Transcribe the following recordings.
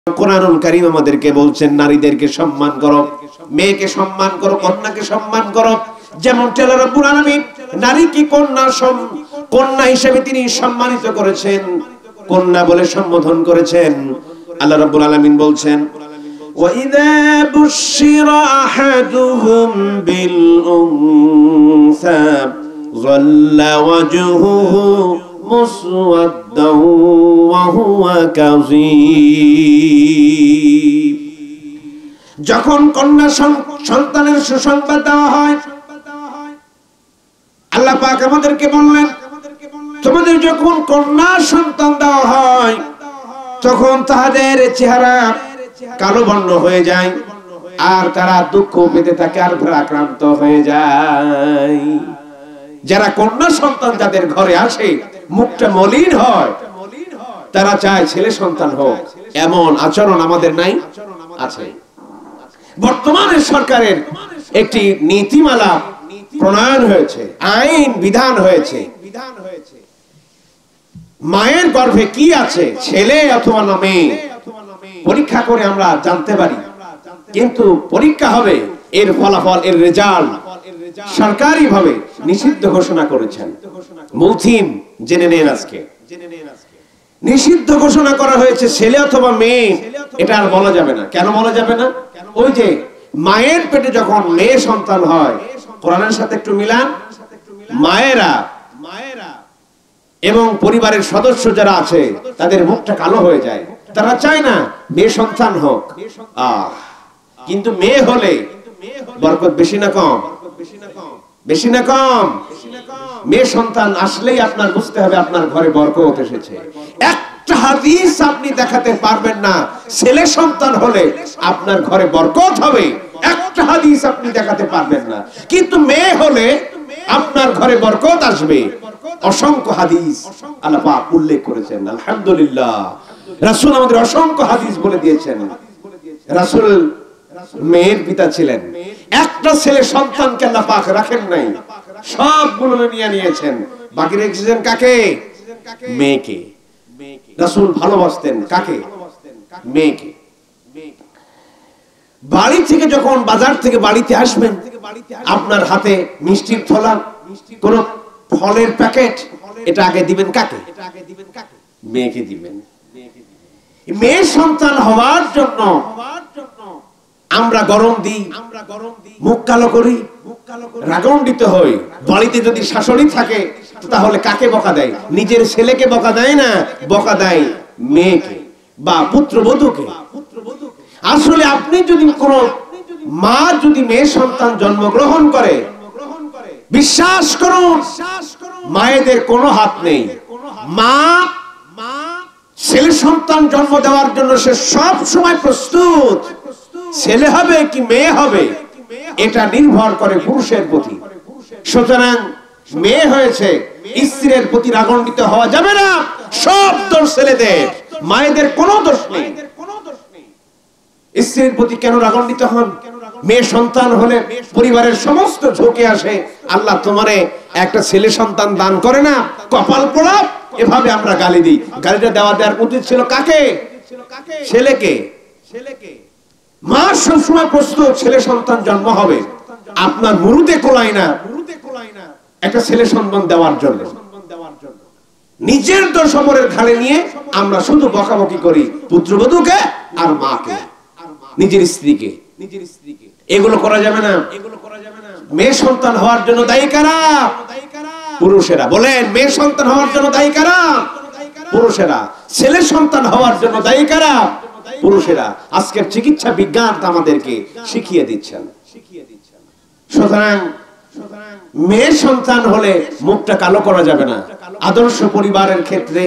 কোরআনুল কারীম আমাদেরকে বলছেন নারীদেরকে সম্মান করো, মেয়েকে সম্মান করো, কন্যাকে সম্মান করো। যেমন আল্লাহ রাব্বুল আলামিন নারীকে কন্যা হিসেবে তিনি সম্মানিত করেছেন, কন্যা বলে সম্বোধন করেছেন। আল্লাহ রাব্বুল আলামিন বলছেন وَإِذَا بُشِّرَ أَحَدُهُم بِالْأُنثَى ظَلَّ وَجْهُهُ مُسْوَدًّا وَهُوَ كَظِيمٌ। যখন কন্যা সন্তানের সুসংবাদ দেওয়া হয়, আল্লাহ পাক আমাদেরকে বললেন তোমাদের যখন কন্যা সন্তান দেওয়া হয় তখন তাদের চেহারা কালো বর্ণ হয়ে যায় আর তারা দুঃখ পেতে থাকে আর ভারাক্রান্ত হয়ে যায়। যারা কন্যা সন্তান যাদের ঘরে আসে মুখটা মলিন হয়, তারা চায় ছেলে সন্তান হোক। এমন আচরণ আমাদের নাই? আছে। বর্তমানে সরকারের একটি নীতিমালা প্রণয়ন হয়েছে, আইন বিধান হয়েছে, মায়ের গর্ভে কি আছে, ছেলে অথবা না মেয়ে, পরীক্ষা করে আমরা জানতে পারি। কিন্তু পরীক্ষা হবে, এর ফলাফল, এর রেজাল্ট সরকারি ভাবে নিষিদ্ধ ঘোষণা করেছেন। মূল থিম জেনে নেন আজকে। নিষিদ্ধ ঘোষণা করা হয়েছে ছেলে অথবা মেয়ে, এটা আর বলা যাবে না। কেন বলা যাবে না? ওই যে মায়ের পেটে যখন মেয়ে সন্তান হয়, কোরআনের সাথে একটু মিলান, মায়েরা এবং পরিবারের সদস্য যারা আছে তাদের মুখটা কালো হয়ে যায়, তারা চায় না মেয়ে সন্তান হোক। কিন্তু মেয়ে হলে বরকত বেশি না কম? বেশি না কম? মেয়ে সন্তান আসলেই আপনার বুঝতে হবে আপনার ঘরে বরকত এসেছে। একটা হাদিস আপনি দেখাতে পারবেন না ছেলে সন্তান হলে আপনার ঘরে বরকত হবে, একটা হাদিস আপনি দেখাতে পারবেন না। কিন্তু মেয়ে হলে আপনার ঘরে বরকত আসবে। অসংখ্য হাদিস আল্লাহ পাক উল্লেখ করেছেন। আলহামদুলিল্লাহ, রাসূল আমাদের অসংখ্য হাদিস বলে দিয়েছেন। রাসূল মেয়ের পিতা ছিলেন, একটা ছেলে সন্তানকে আল্লাহ পাক রাখেন নাই, সবগুলো নিয়ে নিয়েছেন। বাকি রেখেছেন কাকে? মেয়েকে। রাসূল ভালোবাসতেন কাকে? মেয়েকে। বাড়ি থেকে যখন বাজার থেকে বাড়িতে আসবেন, আপনার হাতে মিষ্টির থলা, কোন ফলের প্যাকেট, এটা আগে দিবেন কাকে? মেয়েকে দিবেন। মেয়ে সন্তান হওয়ার জন্য আমরা গরম দিই, মুখ কালো করি, রাগান্বিত হই। বাড়িতে যদি শাশুড়ি থাকে তাহলে কাকে বকা দেয়? নিজের ছেলেকে বকা দেয় না, বকা দেয় মেয়েকে বা পুত্রবধূকে। আসলে আপনি যদি কোন মা যদি মেয়ে সন্তান জন্মগ্রহণ করে, বিশ্বাস করুন মায়েদের কোনো হাত নেই। মা ছেলে সন্তান জন্ম দেওয়ার জন্য সে সব সময় প্রস্তুত। ছেলে হবে কি মেয়ে হবে এটা নির্ভর করে পুরুষের প্রতি। সুতরাং মেয়ে হয়েছে, স্ত্রীর প্রতি রাগান্বিত হওয়া যাবে না। সব দোষ ছেলেদের, মায়েদের কোনো দোষ নেই। স্ত্রীর প্রতি কেন রাগান্বিত হন? মেয়ে সন্তান হলে পরিবারের সমস্ত ঝুঁকে আসে, আল্লাহ তোমারে একটা ছেলে সন্তান দান করে না, কপাল পোড়া, এভাবে আমরা গালি দিই। গালিটা দেওয়ার উচিত ছিল কাকে? ছেলেকে। মা সবসময় প্রস্তুত ছেলে সন্তান জন্ম হবে, আপনার মুরুদে কোলায় না একটা ছেলে সন্তান দেওয়ার জন্য। নিজের দোষ অপরের ঘাড়ে নিয়ে আমরা শুধু বকাবকি করি পুত্রবধূকে আর মাকে, নিজের স্ত্রীকে। এগুলো করা যাবে না। মেয়ে সন্তান হওয়ার জন্য দায়ী কারা? পুরুষেরা। বলেন, মেয়ে সন্তান হওয়ার জন্য দায়ী কারা? পুরুষেরা। ছেলে সন্তান হওয়ার জন্য দায়ী কারা? পুরুষেরা। আজকের চিকিৎসা বিজ্ঞান আমাদেরকে শিখিয়ে দিচ্ছেন। সুতরাং মেয়ে সন্তান হলে মুখটা কালো করা যাবে না। আদর্শ পরিবারের ক্ষেত্রে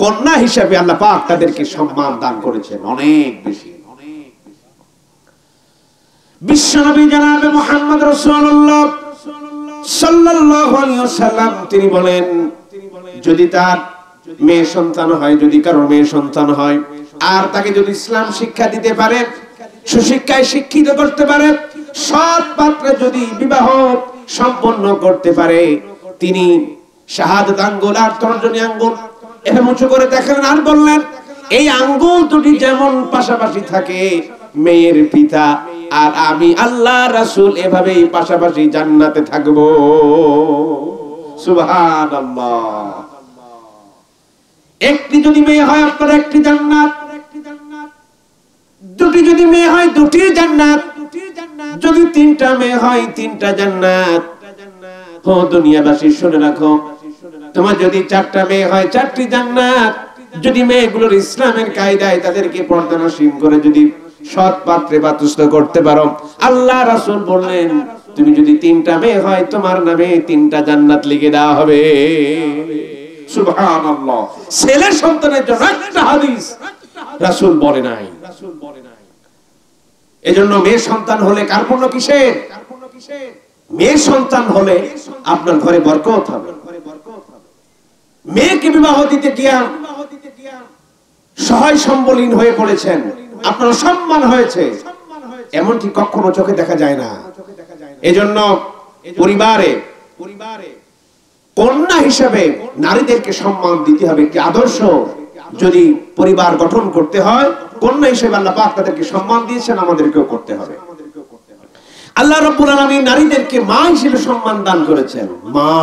কন্যা হিসেবে আল্লাহ পাক তাদেরকে সম্মান দান করেছেন অনেক বেশি। বিশ্বনবী জনাবে মুহাম্মদ রাসূলুল্লাহ সাল্লাল্লাহু আলাইহি ওয়াসাল্লাম তিনি বলেন, যদি তার মেয়ে সন্তান হয়, যদি কারো মেয়ে সন্তান হয় আর তাকে যদি ইসলাম শিক্ষা দিতে পারে, সুশিক্ষায় শিক্ষিত করতে পারে, সৎ পাত্রে যদি বিবাহ সম্পন্ন করতে পারে, তিনি শাহাদাত আঙ্গুল আর তর্জনী আঙ্গুল এভাবে উঁচু করে দেখালেন আর বললেন, এই আঙ্গুল দুটি যেমন পাশাপাশি থাকে, মেয়ের পিতা আর আমি আল্লাহ রাসূল এভাবেই পাশাপাশি জান্নাতে থাকব। সুবহানাল্লাহ। একটি যদি মেয়ে হয় আপনার একটি জান্নাত, দুটি যদি মেয়ে হয় দুটি জান্নাত, যদি তিনটা মেয়ে হয় তিনটা জান্নাত। ও দুনিয়াবাসী শুনে রাখো, তোমার যদি চারটা মেয়ে হয় চারটি জান্নাত। যদি মেয়েগুলোর ইসলামের কায়দায় তাদেরকে পর্দানসীন করে যদি সৎ পাত্রে বাতুস্থ করতে পারো, আল্লাহ রাসূল বললেন তুমি যদি তিনটা মেয়ে হয় তোমার নামে তিনটা জান্নাত লিখে দেওয়া হবে। সুবহানাল্লাহ। ছেলের সন্তানের জন্য একটা হাদিস রাসূল বলে নাই। এজন্য মেয়ের সন্তান হলে কার পূর্ণ কিসের? মেয়ের সন্তান হলে আপনার ঘরে বরকত হবে। মেয়েকে বিবাহ দিতে গিয়া সহায় সম্বলহীন হয়ে পড়েছেন, আপনার সম্মান হয়েছে, এমনটি কখনো চোখে দেখা যায় না। এজন্য পরিবারে কন্যা হিসেবে নারীদেরকে সম্মান দিতে হবে। একটি আদর্শ যদি পরিবার গঠন করতে হয়, কন্যা হিসেবে আল্লাহ পাক তাদেরকে সম্মান দিয়েছেন, আমাদেরকেও করতে হবে। আল্লাহ রাব্বুল আলামিন নারীদেরকে মা হিসেবে সম্মান দান করেছেন। মা,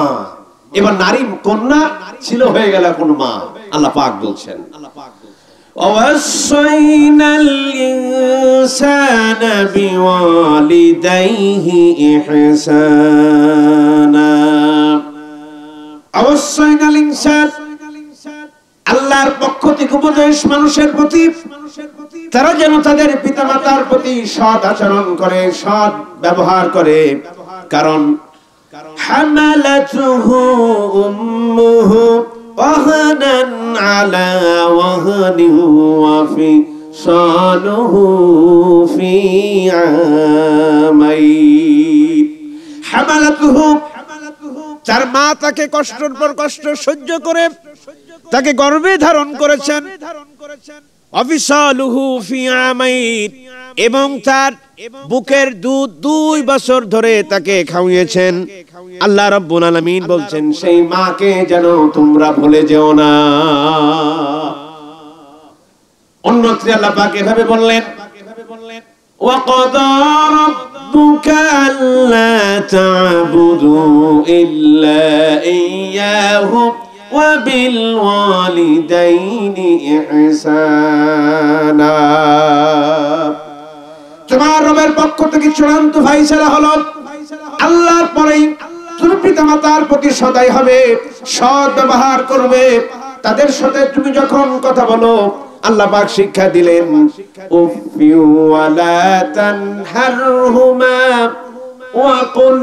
এবার নারী কন্যা ছিল হয়ে গেল কোন মা। আল্লাহ পাক বলছেন وَوَصَّيْنَا الْإِنسَانَ بِوَالِدَيْهِ إِحْسَانًا। وَوَصَّيْنَا الْإِنسَانَ, আল্লাহর পক্ষ থেকে উপদেশ মানুষের প্রতি, তারা যেন তাদের পিতামাতার প্রতি সৎ আচরণ করে, সৎ ব্যবহার করে। কারণ হামালাতুহু উম্মুহু ওয়াহানান আলা ওয়াহানিন ওয়া ফিসালুহু ফি আমাইন। হামালাতুহু, তার মা তাকে কষ্টের পর কষ্ট সহ্য করে তাকে গর্ভে ধারণ করেছেন। অফিসালুহু ফি আমাইন, এবং তার বুকের দুধ 2 বছর ধরে তাকে খাওয়িয়েছেন। আল্লাহ রাব্বুল আলামিন বলছেন সেই মাকে যেন তোমরা ভুলে যেও না। অন্যত্র আল্লাহ পাক এভাবে বললেন وَقَضَى رَبُّكَ أَلَّا تَعْبُدُوا إِلَّا إِيَّاهُ وَبِالْوَالِدَيْنِ إِحْسَانًا। তোমার রবের পক্ষ থেকে চূড়ান্ত ফায়সালা হলো আল্লাহর পরেই তুমি পিতামাতার প্রতি সদয় হবে, সৎ ব্যবহার করবে। তাদের সাথে তুমি যখন কথা বলো, আল্লাহ পাক শিক্ষা দিলেন উফি ওয়ালা তানহারহুমা ওয়া কুল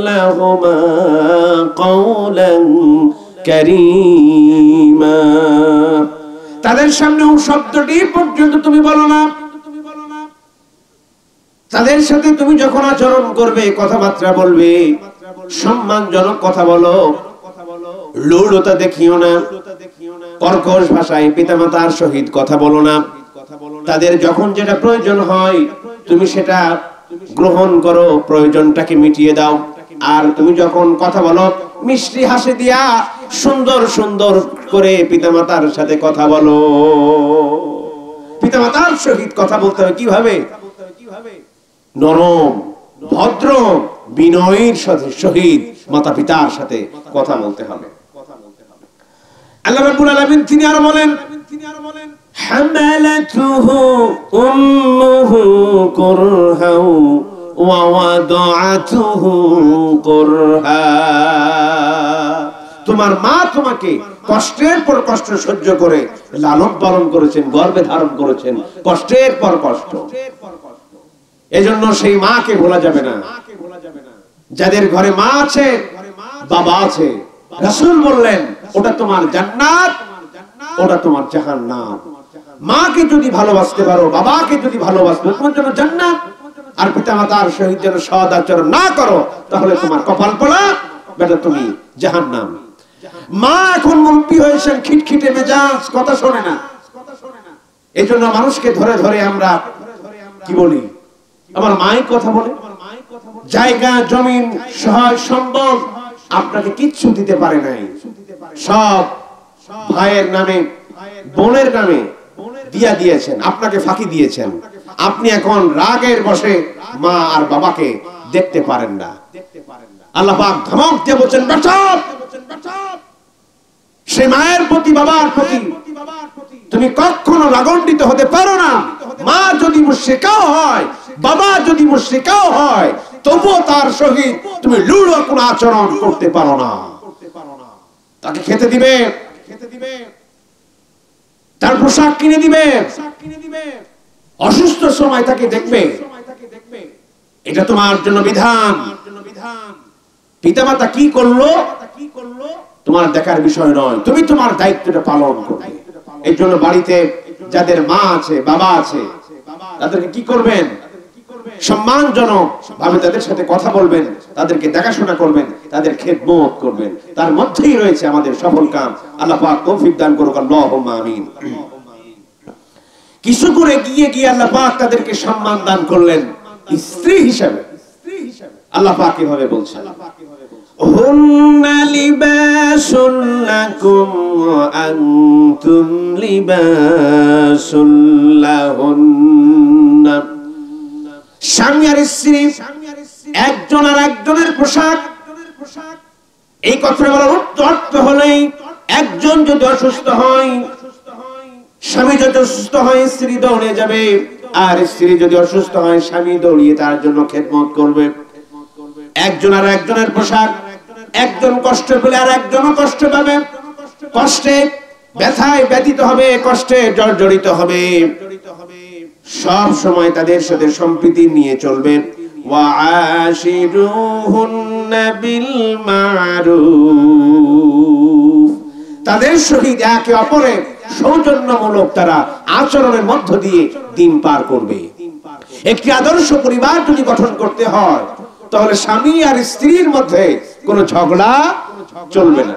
লাহুমা কাওলান কারীমা। তাদের সামনে ও শব্দটি পর্যন্ত তুমি বলো না। তাদের সাথে তুমি যখন আচরণ করবে, কথাবার্তা বলবে, সম্মানজনক কথা বলো, লৌলতা দেখিও না, কর্কশ ভাষায় পিতামাতার সহিত কথা বলো না। তাদের যখন যেটা প্রয়োজন হয় তুমি সেটা গ্রহণ করো, প্রয়োজনটাকে মিটিয়ে দাও। আর তুমি যখন কথা বলো মিষ্টি হাসি দিয়া সুন্দর সুন্দর করে পিতামাতার সাথে কথা বলো। পিতামাতার সহিত কথা বলতে হবে কিভাবে? নরম, ভদ্র, বিনয়ের সহিত মাতা পিতার সাথে কথা বলতে হবে। আল্লাহ রাব্বুল আলামিন তিনি আরো বলেন হামালাতুহু উম্মুহু কুরহা ওয়া ওয়াদাআতুহু কুরহা। তোমার মা তোমাকে কষ্টের পর কষ্ট সহ্য করে লালন পালন করেছেন, গর্ভে ধারণ করেছেন, কষ্টের পর কষ্ট। এজন্য সেই মাকে ভোলা যাবে না। যাদের ঘরে মা আছে, বাবা আছে, রাসূল বললেন ওটা তোমার জান্নাত, ওটা তোমার জাহান্নাম। মাকে যদি ভালোবাসতে পারো, বাবাকে যদি ভালোবাসতে পারো, তোমার জন্য জান্নাত। আর পিতামাতার সহিত যেন সৎ আচরণ না করো, তাহলে তোমার কপাল পোড়া, বেটা তুমি জাহান্নাম। মা এখন মুরব্বি হয়েছেন, খিটখিটে মেজাজ, কথা শোনে না। এজন্য মানুষকে ধরে ধরে আমরা কি বলি, আমার মাই কথা বলে। জায়গা জমিন সহায় সম্বল আপনাকে কিচ্ছু দিতে পারে নাই। সব ভাইয়ের নামে, বোনের নামে দিয়া দিয়েছেন, আপনাকে ফাঁকি দিয়েছেন। আপনি এখন রাগের বশে মা আর বাবাকে দেখতে পারেন না। আল্লাহ পাক ধমক দিয়ে বলছেন, বাঁচাও। সে মায়ের প্রতি, বাবার প্রতি তুমি কখনো রাগান্বিত হতে পারো না। মা যদি মুশরিকাও হয়, বাবা যদি মুশরিকাও হয়, তবুও তার সহিত তুমি লুড়ো কোনো আচরণ করতে পারো না। তাকে খেতে দিবে, তার পোশাক কিনে দিবে, অসুস্থ সময় তাকে দেখবে, এটা তোমার জন্য বিধান। পিতামাতা কি করলো তোমার দেখার বিষয় নয়, তুমি তোমার দায়িত্বটা পালন করবে। এই জন্য বাড়িতে যাদের মা আছে, বাবা আছে, তাদেরকে কি করবেন? সম্মানজনক ভাবে তাদের সাথে কথা বলবেন, তাদেরকে দেখাশোনা করবেন, তাদের খেদমত করবেন। তার মধ্যেই রয়েছে আমাদের সফল কাম। আল্লাহ পাক তৌফিক দান করুক, আল্লাহুম্মা আমিন। কিছু করে গিয়ে আল্লাহ পাক তাদেরকে সম্মান দান করলেন স্ত্রী হিসেবে। আল্লাহ পাক কিভাবে বলছেন, হুন্না লিবাসুন লাকুম ওয়া আনতুম লিবাসুন লাহুন্না। স্বামী আর স্ত্রী একজন আর একজনের পোশাক। এই কথাটা বলার অর্থ হলেই, একজন যদি অসুস্থ হয়, স্বামী যদি অসুস্থ হয় স্ত্রী দৌড়ে যাবে, আর স্ত্রী যদি অসুস্থ হয় স্বামী দৌড়িয়ে তার জন্য খেদমত করবে। একজন আর একজনের পোশাক। একজন কষ্ট পেলে আর একজনও কষ্ট পাবে, কষ্টে ব্যথায় ব্যথিত হবে, কষ্টে জর্জরিত হবে। সব সময় তাদের সাথে সম্প্রীতি নিয়ে চলবে। ওয়াশিরুহুন্না বিল মারুফ, তাদের সহিত একে অপরের সৌজন্যমূলক তারা আচরণের মধ্য দিয়ে দিন পার করবে। একটি আদর্শ পরিবার যদি গঠন করতে হয়, তাহলে স্বামী আর স্ত্রীর মধ্যে কোনো ঝগড়া চলবে না।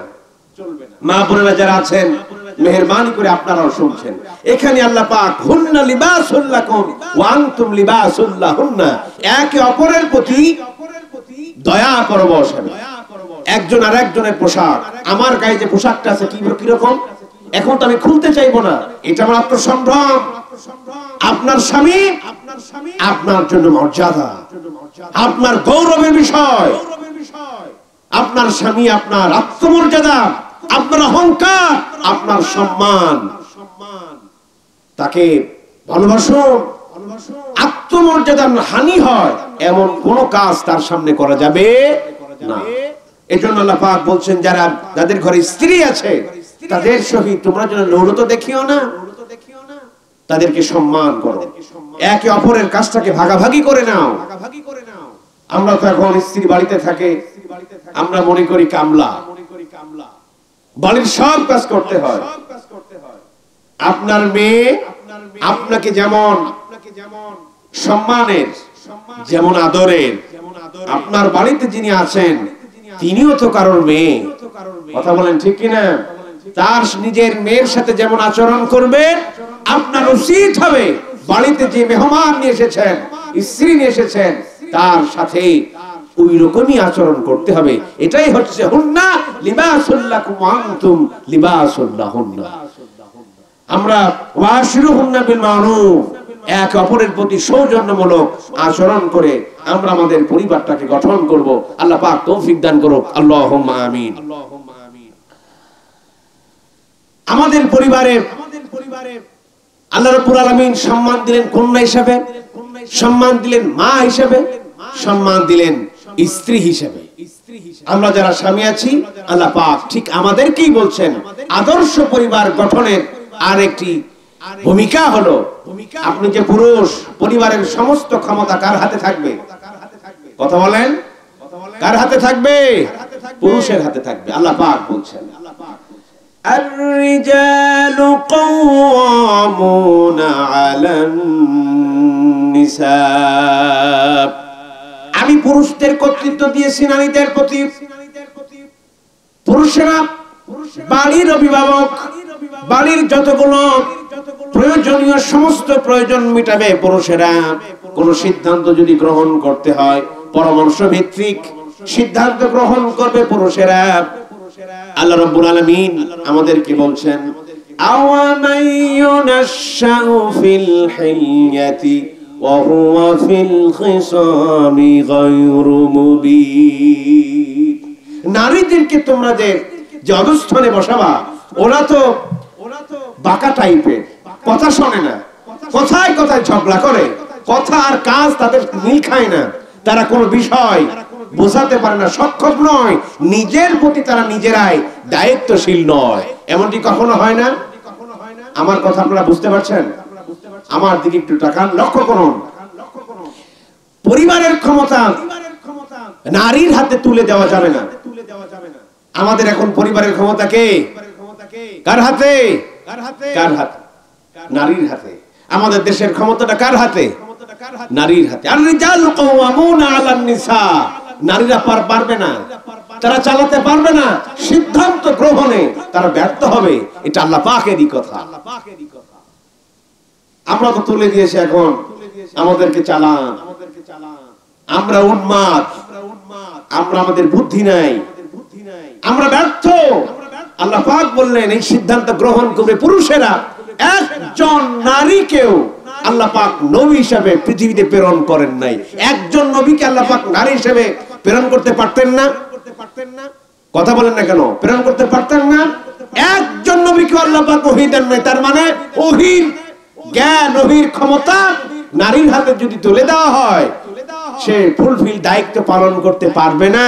মা বোনেরা যারা আছেন, মেহেরবানি করে আপনারাও শুনছেন। এখানে আল্লাহ পাক হুন্না লিবাসুল লাকুম ওয়া আনতুম লিবাসুল লাহুন্না, একে অপরের প্রতি দয়া করব। একজন আর একজনের পোশাক, আমার গায়ে যে পোশাকটা আছে কি রকম, এখন তো আমি খুলতে চাইবো না, এটা আমার আত্মসম্ভ্রম। আপনার স্বামী আপনার জন্য মর্যাদা, আপনার গৌরবের বিষয়। আপনার স্বামী আপনার আত্মমর্যাদা, আপনার অহংকার, আপনার সম্মান। তাকে ভালোবাসুন। আত্মমর্যাদার হানি হয় এমন কোন কাজ তার সামনে করা যাবে না। এজন্য আল্লাহ পাক বলছেন, যাদের ঘরে স্ত্রী আছে তাদের সহিত তোমরা যেন ন্যূনতা দেখিও না, তাদেরকে সম্মান করো, একে অপরের কাজটাকে ভাগাভাগি করে নাও। আমরা তো এখন স্ত্রী বাড়িতে থাকে, আমরা মনে করি কামলা, বাড়ির সব কাজ করতে হয়। আপনার মেয়ে আপনাকে যেমন সম্মানের, যেমন আদরের, আপনার বাড়িতে যিনি আছেন তিনিও তো কারোর মেয়ে। কথা বলেন ঠিক কিনা? তার নিজের মেয়ের সাথে যেমন আচরণ করবে, আপনার উচিত হবে বাড়িতে যে মেহমান নিয়ে এসেছেন, স্ত্রী নিয়ে এসেছেন, তার সাথে ওই রকমই আচরণ করতে হবে। এটাই হচ্ছে হুন্না লিবাসুল লাকুম ওয়া আনতুম লিবাসুল লাহুন্না। আমরা ওয়াশিরুহুন্না বিল মারুফ, এক অপরের প্রতি সৌজন্যমূলক আচরণ করে আমরা আমাদের পরিবারটাকে গঠন করব। আল্লাহ পাক তৌফিক দান করুক, আল্লাহুম্মা আমিন। আমাদের পরিবারে আল্লাহ রাব্বুল আলামিন সম্মান দিলেন কন্যা হিসেবে, সম্মান দিলেন মা হিসেবে, সম্মান দিলেন স্ত্রী হিসেবে। আমরা যারা স্বামী আছি, আল্লাহ পাক ঠিক আমাদেরকেই বলছেন আদর্শ পরিবার গঠনের আরেকটি ভূমিকা হলো, আপনি যে পুরুষ, পরিবারের সমস্ত ক্ষমতা কার হাতে থাকবে? কথা বলেন, কার হাতে থাকবে? পুরুষের হাতে থাকবে। আল্লাহ পাক বলছেন, আর-রিজালু কাওয়ামুনা আলান নিসা, আমি পুরুষদের কর্তৃত্ব দিয়েছি নারীদের প্রতি। পুরুষেরা বাড়ির অভিভাবক, বাড়ির যতগুলো প্রয়োজনীয় সমস্ত প্রয়োজন মিটাবে পুরুষেরা। কোন সিদ্ধান্ত যদি গ্রহণ করতে হয়, পরামর্শ ভিত্তিক সিদ্ধান্ত গ্রহণ করবে পুরুষেরা। আল্লাহ রাব্বুল আলামিন আমাদেরকে বলছেন, আওয়ামান ইউনাশশাউ ফিল হিলয়াতি ওয়া হুয়া ফিল খিসামি গায়রু মুবিন। নারীদেরকে তোমরা যে অবস্থানে বসাবা, ওরা তো বাঁকা টাইপের, কথা শোনে না, কথায় কথায় ঝগড়া করে, কথা আর কাজ তাদের মিল খায় না, তারা কোনো বিষয় বোঝাতে পারে না, সক্ষম নয়, নিজের প্রতি তারা নিজেরাই দায়িত্বশীল নয়। এমনটি কখনো হয় না? আমার কথা আপনারা বুঝতে পারছেন? আমার দিকে একটু তাকান, লক্ষ্য করুন। পরিবারের ক্ষমতা নারীর হাতে তুলে দেওয়া যাবে না। আমাদের এখন পরিবারের ক্ষমতা কে, কার হাতে? কার হাতে? নারীর হাতে। আমাদের দেশের ক্ষমতাটা কার হাতে? নারীর হাতে। আর রিজাল কাওয়ামুনা আলান নিসা, নারীরা পারবে না, তারা চালাতে পারবে না, সিদ্ধান্ত গ্রহণে তারা ব্যর্থ হবে, এটা আল্লাহ পাকেরই কথা। আমরা তো তুলে দিয়েছি, এখন আমাদেরকে চালান। আমরা উন্মাদ, আমরা আমাদের বুদ্ধি নাই, আমরা ব্যর্থ। আল্লাহ পাক বললেন এই সিদ্ধান্ত গ্রহণ করবে পুরুষেরা। একজন নারীকেও আল্লাহ পাক নবী হিসেবে পৃথিবীতে প্রেরণ করেন নাই। একজন নবীকে আল্লাহ পাক নারী হিসেবে প্রেরণ করতে পারতেন না? কথা বলেন না কেন? প্রেরণ করতে পারতেন না? একজন নবীকে আল্লাহ পাক ওহী দেন নাই। তার মানে ওহীর জ্ঞান, ওহীর ক্ষমতা নারীর হাতে যদি তুলে দেওয়া হয়, সে ফুলফিল দায়িত্ব পালন করতে পারবে না,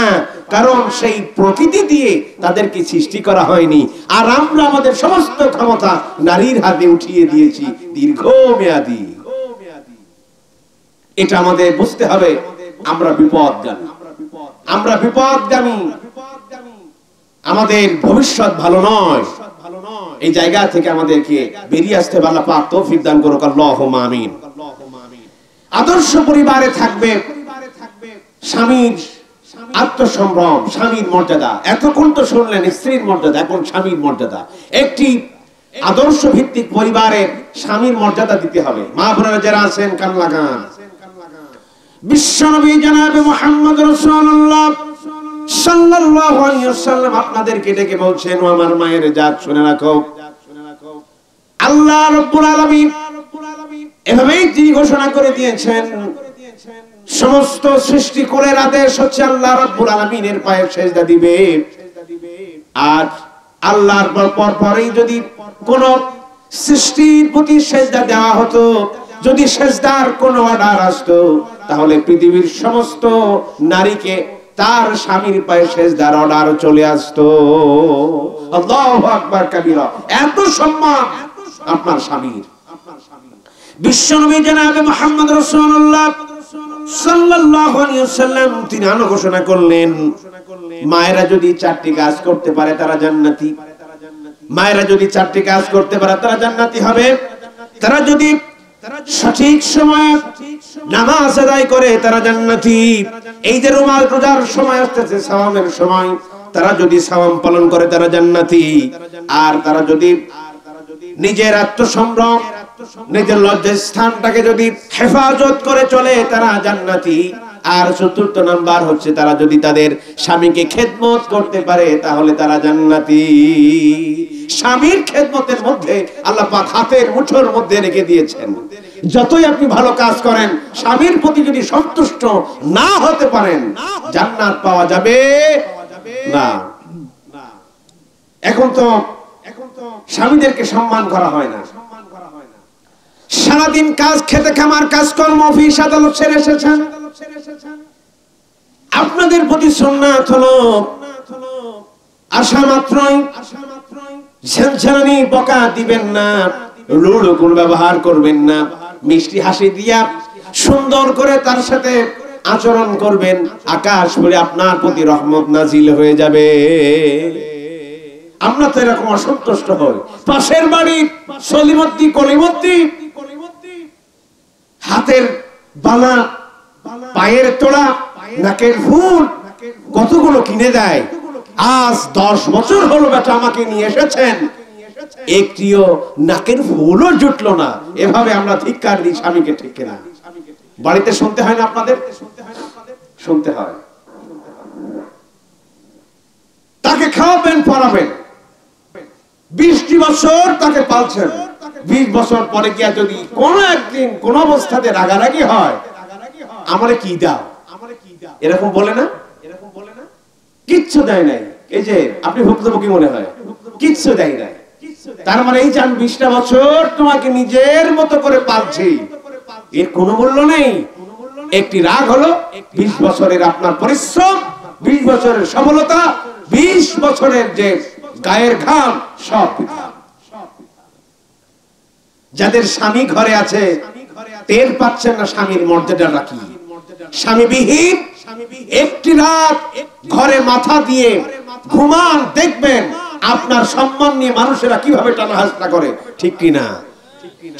কারণ সেই প্রকৃতি দিয়ে তাদেরকে সৃষ্টি করা হয়নি। আর আমরা আমাদের সমস্ত ক্ষমতা নারীর হাতে উঠিয়ে দিয়েছি দীর্ঘমেয়াদী। এটা আমাদের বুঝতে হবে। আমরা বিপদগামী, আমরা বিপদগামী, আমাদের ভবিষ্যৎ ভালো নয়। এই জায়গা থেকে আমাদেরকে বেরিয়ে আসতে আল্লাহ পাক তৌফিক দান করুক, আল্লাহুম্মা আমিন। আদর্শ পরিবারে থাকবে স্বামীর আত্মসম্ভ্রম, স্বামীর মর্যাদা। এতক্ষণ তো শুনলেন স্ত্রীর মর্যাদা, এখন স্বামীর মর্যাদা। একটি আদর্শ ভিত্তিক পরিবারে স্বামীর মর্যাদা দিতে হবে। মা বোনেরা যারা আছেন কান লাগান। বিশ্বনবী জনাবে মুহাম্মদ রাসূলুল্লাহ সাল্লাল্লাহু আলাইহি ওয়াসাল্লাম আপনাদেরকে ডেকে বলছেন, ও আমার মায়ের জাত শুনে রাখো, আল্লাহ রাব্বুল আলামিন এভাবেই তিনি ঘোষণা করে দিয়েছেন, সমস্ত সৃষ্টিকুলের আদেশ হচ্ছে আল্লাহ রাব্বুল আলামিনের পায়ে সিজদা দিবে। আর আল্লাহর পরপরই যদি কোন সৃষ্টির প্রতি সিজদা দেওয়া হতো, যদি সিজদার কোন অর্ডার আসতো, তাহলে পৃথিবীর সমস্ত নারীকে তার স্বামীর পায়ে সিজদার অর্ডার চলে আসতো। আল্লাহু আকবার কাবীরা। এত সম্মান আপনার স্বামীর। বিশ্বনবী জনাবে মুহাম্মদ রাসূলুল্লাহ সাল্লাল্লাহু আলাইহি ওয়াসাল্লাম তিনি আনো ঘোষণা করলেন, মায়েরা যদি চারটি কাজ করতে পারে তারা জান্নাতি। মায়েরা যদি চারটি কাজ করতে পারে তারা জান্নাতি হবে। তারা যদি সঠিক সময়ে নামাজ আদায় করে তারা জান্নাতি। এই যে রুমাল রোজার সময় আসতেছে, সাওয়ামের সময়, তারা যদি সাওয়াম পালন করে তারা জান্নাতি। আর তারা যদি নিজের আত্মসম্ভ্রম, নিজের লজ্জাস্থানটাকে যদি হেফাজত করে চলে তারা জান্নাতি। আর চতুর্থ নাম্বার হচ্ছে তারা যদি তাদের স্বামীকে খেদমত করতে পারে তাহলে তারা জান্নাতি। স্বামীর খেদমতের মধ্যে আল্লাহ পাক হাতের মুঠোর মধ্যে রেখে দিয়েছেন। যতই আপনি ভালো কাজ করেন, স্বামীর প্রতি যদি সন্তুষ্ট না হতে পারেন, জান্নাত পাওয়া যাবে না। এখন তো স্বামীদেরকে সম্মান করা হয় না। সারাদিন কাজ, খেতে খামার কাজকর্ম, অফিস আদালত ছেড়ে এসেছেন। আপনাদের প্রতি সুন্নাত হলো আসা মাত্রই ঝনঝনানি বকা দিবেন না, রূঢ় কোন ব্যবহার করবেন না, মিষ্টি হাসি দিয়া সুন্দর করে তার সাথে আচরণ করবেন। আকাশ ভরে আপনার প্রতি রহমত নাজিল হয়ে যাবে। আমরা তো এরকম অসন্তুষ্ট হই। পাশের বাড়ির সলিমত্তি কলিমত্তি হাতের বালা, পায়ের তোড়া, নাকের ফুল কতগুলো কিনে দেয়। আজ 10 বছর হলো বেটা আমাকে নিয়ে এসেছেন, একটিও নাকের ফুলও জুটলো না। এভাবে আমরা ধিক্কার দিই স্বামীকে, ঠিক কিনা? বাড়িতে শুনতে হয় না আপনাদের? শুনতে হয়। তাকে খাওয়াবেন, পড়াবেন, 20টি বছর তাকে পালছেন, 20 বছর পরে গিয়া যদি কোন একদিন কোন অবস্থাতে রাগারাগি হয়, আমারে কি দাও, এরকম বলে না? কিচ্ছু দেয় নাই। এই যে আপনি ভুক্তভোগী মনে হয়, কিচ্ছু দেয় নাই। তার মানে এই যে আমি 20টা বছর তোমাকে নিজের মতো করে পালছি, এর কোনো মূল্য নেই। একটি রাগ হলো 20 বছরের আপনার পরিশ্রম, 20 বছরের সফলতা, 20 বছরের যে গায়ের ঘাম সব বৃথা। যাদের স্বামী ঘরে আছে টের পাচ্ছেন না স্বামীর মর্যাদাটা কি। স্বামীবিহীন একটি রাত ঘরে মাথা দিয়ে ঘুমান, দেখবেন আপনার সম্মান নিয়ে মানুষেরা কিভাবে টানাহাসটা করে, ঠিক কিনা?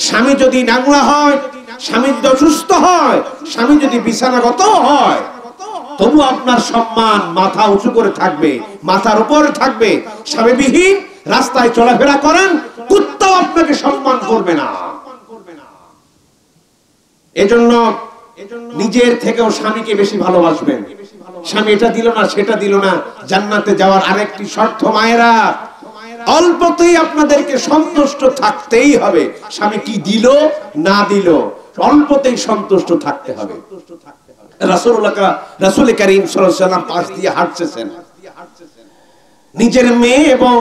স্বামী যদি নাংলা হয়, স্বামী যদি অসুস্থ হয়, স্বামী যদি বিছানাগত হয়, তবু আপনার সম্মান মাথা উঁচু করে থাকবে, মাথার উপরে থাকবে। স্বামীবিহীন রাস্তায় চলাফেরা করেন, কুত্তাও আপনাকে সম্মান করবে না। এজন্য নিজের থেকেও স্বামীকে বেশি ভালোবাসবেন। স্বামী এটা দিল না, সেটা দিল না, জান্নাতে যাওয়ার আরেকটি শর্ত মায়েরা, অল্পতেই আপনাদেরকে সন্তুষ্ট থাকতেই হবে। স্বামী কি দিল না দিল, অল্পতেই সন্তুষ্ট থাকতে হবে। রাসূল কারীম সাল্লাল্লাহু আলাইহি ওয়াসাল্লাম পাশ দিয়ে হাঁটছেন, নিজের মেয়ে এবং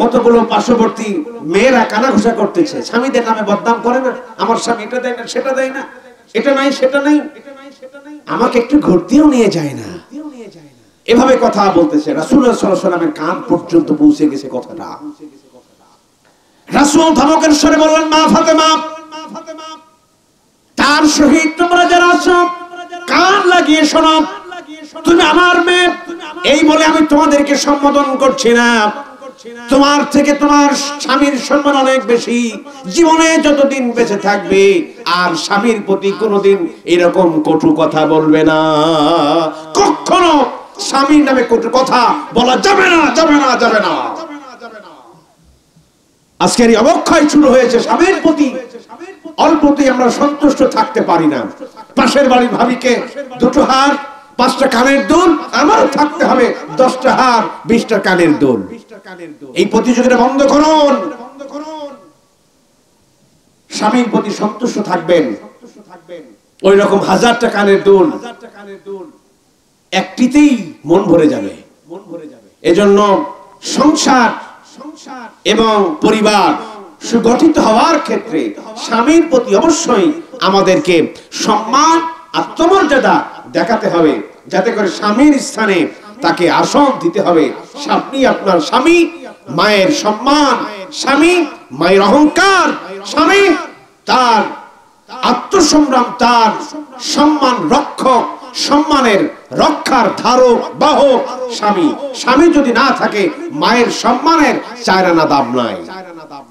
কতগুলো পার্শ্ববর্তী মেয়েরা কানাঘুষা করতেছে, স্বামীদের নামে বদনাম করে না, আমার স্বামী এটা দেয় না, সেটা দেয় না, এটা নাই সেটা নাই, আমাকে একটু ঘুরতেও নিয়ে যায় না, এভাবে কথা বলতেছে। রাসূলুল্লাহ সাল্লাল্লাহু আলাইহি ওয়াসাল্লামের কান পর্যন্ত পৌঁছে গেছে কথাটা। রাসূল ধমকের স্বরে বললেন, মা ফাতেমা, তার শহীদ তোমরা যারা আছো কান লাগিয়ে শোনো, তুমি আমার মেয়ে, এই বলে আমি তোমাদেরকে সম্বোধন করছি না। তোমার থেকে তোমার স্বামীর সম্মান অনেক বেশি। জীবনে যতদিন বেঁচে থাকবে আর স্বামীর প্রতি কোনোদিন এরকম কটু কথা বলবে না। কখনো স্বামীর নামে কটু কথা বলা যাবে না, যাবে না, যাবে না। আজকের এই অবক্ষয় শুরু হয়েছে স্বামীর প্রতি। অল্পতেই আমরা সন্তুষ্ট থাকতে পারি না। পাশের বাড়ির ভাবিকে 2টো হার 5টা কানের দুল, আমারও থাকতে হবে 10টা হার 20টা কানের দুল। এই প্রতিযোগিতা বন্ধ করুন। স্বামীর প্রতি সন্তুষ্ট থাকবেন। ওই রকম 1000টা কানের দুল একটিতেই মন ভরে যাবে। এজন্য সংসার এবং পরিবার সুগঠিত হওয়ার ক্ষেত্রে স্বামীর প্রতি অবশ্যই আমাদেরকে সম্মান, আত্মমর্যাদা দেখাতে হবে, যাতে করে স্বামীর স্থানে তাকে আসন দিতে হবে। আপনি আপনার স্বামী মায়ের সম্মান, স্বামী মায়ের অহংকার, স্বামী তার আত্মসংগ্রাম, তার সম্মান রক্ষক, সম্মানের রক্ষার ধারক বাহক স্বামী। স্বামী যদি না থাকে মায়ের সম্মানের চায়রানা দাম নাই।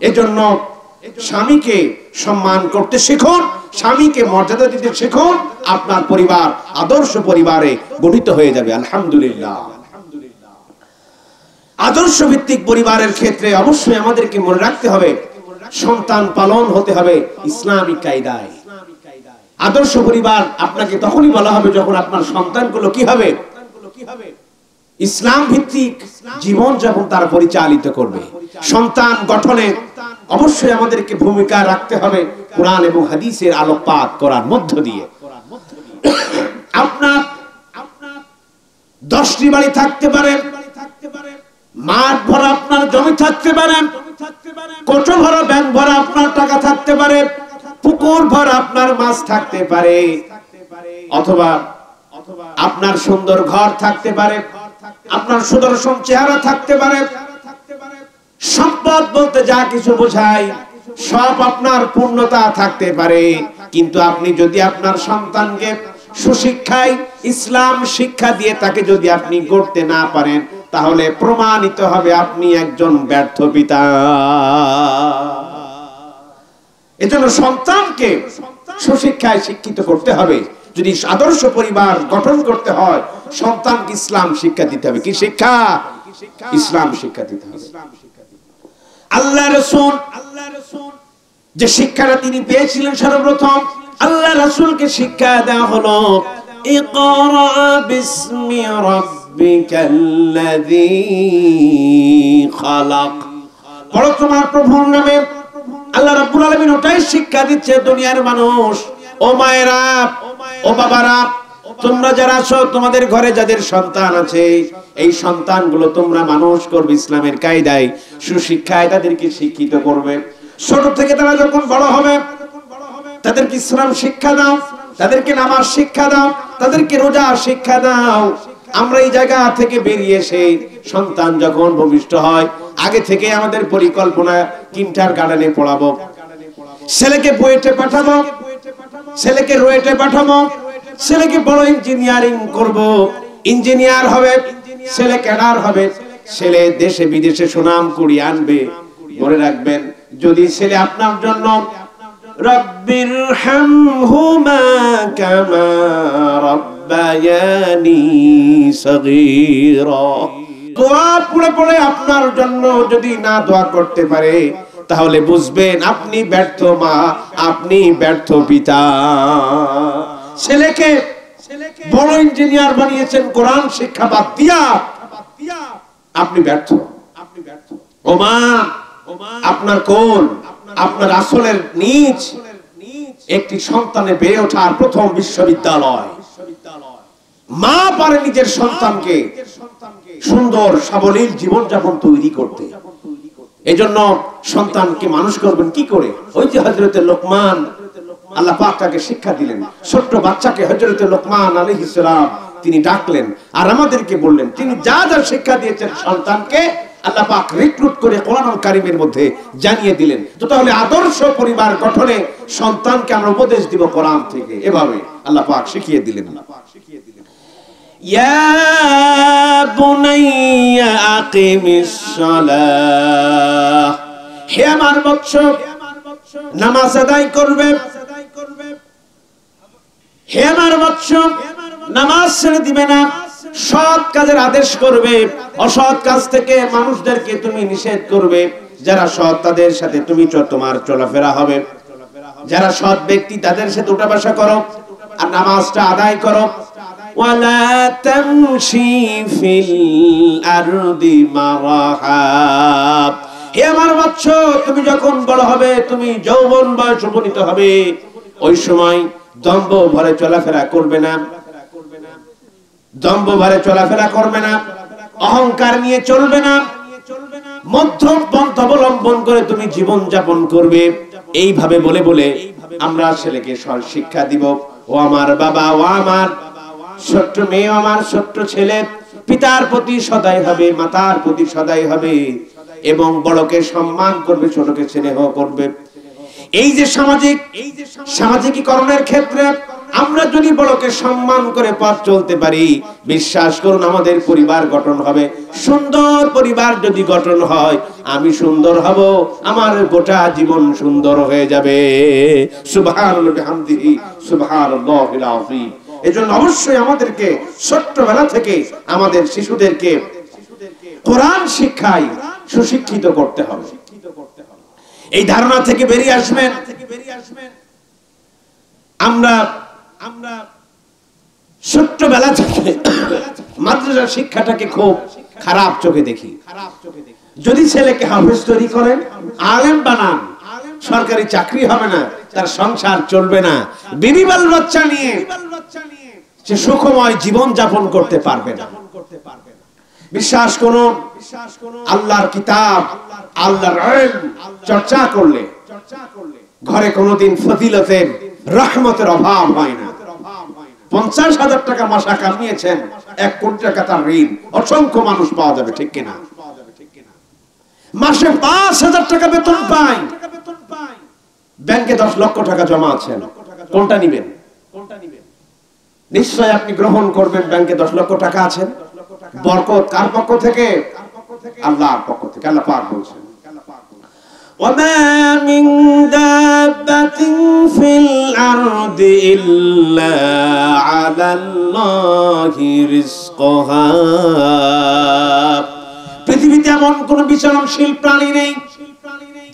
এজন্য স্বামীকে সম্মান করতে শিখুন, স্বামীকে মর্যাদা দিতে শিখুন, আপনার পরিবার আদর্শ পরিবারে গঠিত হয়ে যাবে। আলহামদুলিল্লাহ। আদর্শ ভিত্তিক পরিবারের ক্ষেত্রে অবশ্যই আমাদেরকে মনে রাখতে হবে সন্তান পালন হতে হবে ইসলামিক কায়দায়। আদর্শ পরিবার আপনাকে তখনই বলা হবে যখন আপনার সন্তানগুলো কি হবে, ইসলাম ভিত্তিক জীবন যখন তারা পরিচালিত করবে। সন্তান গঠনে অবশ্যই আমাদেরকে ভূমিকা রাখতে হবে কোরআন এবং হাদিসের আলোকপাত করার মধ্য দিয়ে। আপনার 10টি বাড়ি থাকতে পারে, মাঠ ভরা আপনার জমি থাকতে পারে, কোটো ভরা ব্যাংক ভরা আপনার টাকা থাকতে পারে, পুকুর ভরা আপনার মাছ থাকতে পারে, অথবা আপনার সুন্দর ঘর থাকতে পারে, আপনার সুদর্শন চেহারা থাকতে পারে। সম্পদ বলতে যা কিছু বোঝায় সব আপনার পূর্ণতা থাকতে পারে, কিন্তু আপনি যদি আপনার সন্তানকে সুশিক্ষায় ইসলাম শিক্ষা দিয়ে তাকে যদি আপনি গড়তে না পারেন, তাহলে প্রমাণিত হবে আপনি একজন ব্যর্থ পিতা। এজন্য সন্তানকে সুশিক্ষায় শিক্ষিত করতে হবে। যদি আদর্শ পরিবার গঠন করতে হয়, সন্তানকে ইসলাম শিক্ষা দিতে হবে। কি শিক্ষা? ইসলাম শিক্ষা দিতে হবে। আল্লাহ রাসূল যে শিক্ষাটা তিনি পেয়েছিলেন, সর্বপ্রথম আল্লাহ রাসূলকে শিক্ষা দেওয়া হলো ইকরা বিসমি রাব্বিকাল্লাযী খালাক পড়ো তোমার প্রভুর নামে। আল্লাহ রাব্বুল আলামিন ওটাই শিক্ষা দিচ্ছে দুনিয়ার মানুষ, ও মায়েরা, ও বাবারা, তোমরা যারা আছো, তোমাদের ঘরে যাদের সন্তান আছে, এই সন্তানগুলো তোমরা মানুষ করবে ইসলামের কায়দায়, সুশিক্ষায় তাদেরকে শিক্ষিত করবে। ছোট থেকে তারা যখন বড় হবে তাদেরকে ইসলাম শিক্ষা দাও, তাদেরকে নামাজ শিক্ষা দাও, তাদেরকে রোজা শিক্ষা দাও। আমরা এই জায়গা থেকে বেরিয়ে এসে সন্তান যখন ভূমিষ্ঠ হয়, আগে থেকে আমাদের পরিকল্পনা কিন্টার গার্ডেনে পড়াবো, ছেলেকে বুয়েটে পাঠাবো, ছেলেকে রুয়েটে পাঠাবো, ছেলেকে বড় ইঞ্জিনিয়ারিং করব, ইঞ্জিনিয়ার হবে, ছেলে ক্যাডার হবে, ছেলে দেশে বিদেশে সুনাম কুড়িয়ে আনবে। মনে রাখবেন, যদি ছেলে আপনার জন্য রব্বিরহামহুমা কামা রব্বায়ানি সগীরা দোয়া পড়ে পড়ে আপনার জন্য যদি না দোয়া করতে পারে, তাহলে বুঝবেন আপনি ব্যর্থ মা, আপনি ব্যর্থ পিতা। ছেলেকে বড় ইঞ্জিনিয়ার বানিয়েছেন কোরআন শিক্ষা বাদ দিয়া, আপনি ব্যর্থ। ও মা, আপনার কোন, আপনার আসলের নিজ একটি সন্তানের বেড়ে ওঠার প্রথম বিশ্ববিদ্যালয়। মা পারে নিজের সন্তানকে সুন্দর সাবলীল জীবনযাপন তৈরি করতে। এজন্য সন্তানকে মানুষ করবেন কি করে? ওই যে হযরতে লোকমান, আল্লাহ পাক তাকে শিক্ষা দিলেন। ছোট্ট বাচ্চাকে হযরতে লোকমান আলাইহিস সালাম তিনি ডাকলেন আর আমাদেরকে বললেন, তিনি যা যা শিক্ষা দিয়েছেন সন্তানকে আল্লাহ পাক রিক্রুট করে কোরআনুল কারীমের মধ্যে জানিয়ে দিলেন। তো তাহলে আদর্শ পরিবার গঠনে সন্তানকে আমরা উপদেশ দিব কোরআন থেকে, এভাবে আল্লাহ পাক শিখিয়ে দিলেন। ইয়া বুনাইয়া আকিমিস সালাহ, হে আমার বৎস নামাজ আদায় করবে। হে আমার বৎস নামাজ ছেড়ে দিবে না, সৎ কাজের আদেশ করবে, অসৎ কাজ থেকে মানুষদেরকে তুমি নিষেধ করবে। যারা সৎ তাদের সাথে তুমি তোমার চলাফেরা হবে, যারা সৎ ব্যক্তি তাদের সাথে উঠা বসা করো, আর নামাজটা আদায় করো। ওয়ালা তামশি ফিল আরদি মারাহা, হে আমার বৎস তুমি যখন বড় হবে, তুমি যৌবন বয়স উপনীত হবে, ওই সময় দম্ভ ভরে চলাফেরা করবে না, দম্ভ ভরে চলাফেরা করবে না, অহংকার নিয়ে চলবে না, মধ্যম পন্থা অবলম্বন করে তুমি জীবন যাপন করবে। এইভাবে বলে বলে আমরা ছেলেকে শিক্ষা দিব। ও আমার বাবা, ও আমার ছোট্ট মেয়ে, আমার ছোট্ট ছেলে, পিতার প্রতি সদয় হবে, মাতার প্রতি সদয় হবে এবং বড়কে সম্মান করবে, ছোটকে স্নেহ করবে। এই যে সামাজিকীকরণের ক্ষেত্রে আমরা যদি বড়কে সম্মান করে পথ চলতে পারি, বিশ্বাস করুন আমাদের পরিবার গঠন হবে। সুন্দর পরিবার যদি গঠন হয়, আমি সুন্দর হব, আমার গোটা জীবন সুন্দর হয়ে যাবে। সুবহানাল্লাহি ওয়া বিহামদিহি সুবহানাল্লাহিল আযীম। এজন্য অবশ্যই আমাদেরকে ছোট্টবেলা থেকে আমাদের শিশুদেরকে কোরআন শিক্ষায় সুশিক্ষিত করতে হবে। এই ধারণা থেকে বেরিয়ে আসবেন। আমরা ছোট্টবেলা থেকে মাদ্রাসা শিক্ষাটাকে খুব খারাপ চোখে দেখি। যদি ছেলেকে হাফেজ তৈরি করেন, আলেম বানান, সরকারি চাকরি হবে না, তার সংসার চলবে না, বিবি বাল বাচ্চা নিয়ে সে সুখময় জীবন যাপন করতে পারবে না। বিশ্বাস করুন, আল্লাহর কিতাব, আল্লাহর ইলম চর্চা করলে ঘরে কোনোদিন ফজিলতের রহমতের অভাব হয় না। 50,000 টাকা মাসা কামিয়েছেন, 1 কোটি টাকা তার ঋণ, অসংখ্য মানুষ পাওয়া যাবে, ঠিক কিনা? মাসে 5,000 টাকা বেতন পায়, ব্যাংকে 10 লক্ষ টাকা জমা আছেন, কোনটা নিবেন? নিশ্চয় আপনি গ্রহণ করবেন। ব্যাংকে 10 লক্ষ টাকা আছেন, বরকত কার পক্ষ থেকে? আল্লাহর পক্ষ থেকে। আল্লাহ পাক বলছেন, وما من دابة في الأرض إلا على الله رزقها। পৃথিবীতে এমন কোন বিচরণশীল প্রাণী নেই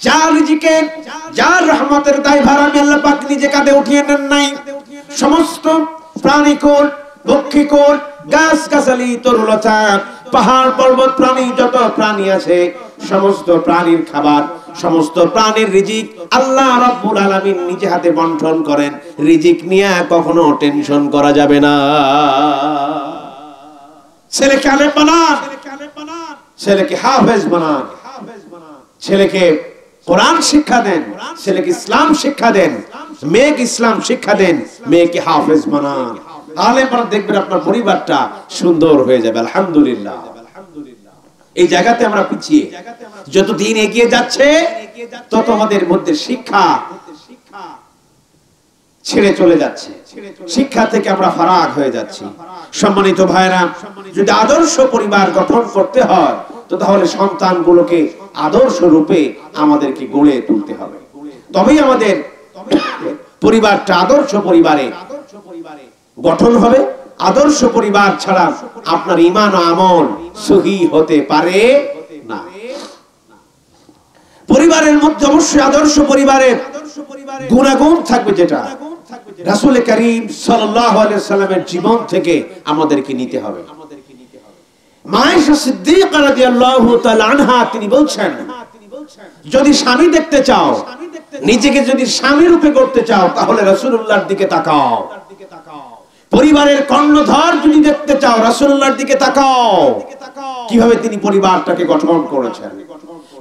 যার রিজিকে, যার রহমতের দায়ভার আমি আল্লাহ পাক নিজে কাঁধে উঠিয়ে নেন নাই। সমস্ত প্রাণীকুল, পক্ষীকুল, গাছ গাছালি, তরুলতা পাহাড় পর্বত প্রাণী যত প্রাণী আছে সমস্ত প্রাণীর খাবার সমস্ত প্রাণীর রিজিক আল্লাহ রাব্বুল আলামিন নিজে হাতে বন্টন করেন। রিজিক নিয়ে কখনো টেনশন করা যাবে না। ছেলেকে আলেম বানান, ছেলেকে হাফেজ বানান, ছেলেকে কোরআন শিক্ষা দেন, ছেলেকে ইসলাম শিক্ষা দেন, মেয়েকে ইসলাম শিক্ষা দেন, মেয়েকে হাফেজ বানান। আলেম বানান, দেখবেন আপনার পরিবারটা সুন্দর হয়ে যাবে। আলহামদুলিল্লাহ। এই জায়গাতে আমরা পিছিয়ে, যত দিন এগিয়ে যাচ্ছে তত আমাদের মধ্যে শিক্ষা ছেড়ে চলে যাচ্ছে, শিক্ষা থেকে আমরা ফারাক হয়ে যাচ্ছি। সম্মানিত ভাইরা, যদি আদর্শ পরিবার গঠন করতে হয় তো তাহলে সন্তানগুলোকে আদর্শ রূপে আমাদেরকে গড়ে তুলতে হবে, তবেই আমাদের পরিবারটা আদর্শ পরিবারে গঠন হবে। আদর্শ পরিবার ছাড়া আপনার ঈমান ও আমল সহি হতে পারে না। পরিবারের মধ্যে অবশ্যই আদর্শ পরিবারের গুণাগুণ থাকবে, যেটা রাসূল করিম সাল্লাল্লাহু আলাইহি সাল্লামের জীবন থেকে আমাদেরকে নিতে হবে। মা আয়েশা সিদ্দিকা রাদিয়াল্লাহু তাআলা আনহা তিনি বলছেন, যদি স্বামী দেখতে চাও, নিজেকে যদি স্বামী রূপে করতে চাও তাহলে রাসূলুল্লাহর দিকে তাকাও। পরিবারের কর্ণধার যদি দেখতে চাও রাসূলুল্লাহর দিকে তাকাও। কিভাবে তিনি পরিবারটাকে গঠন করেছেন,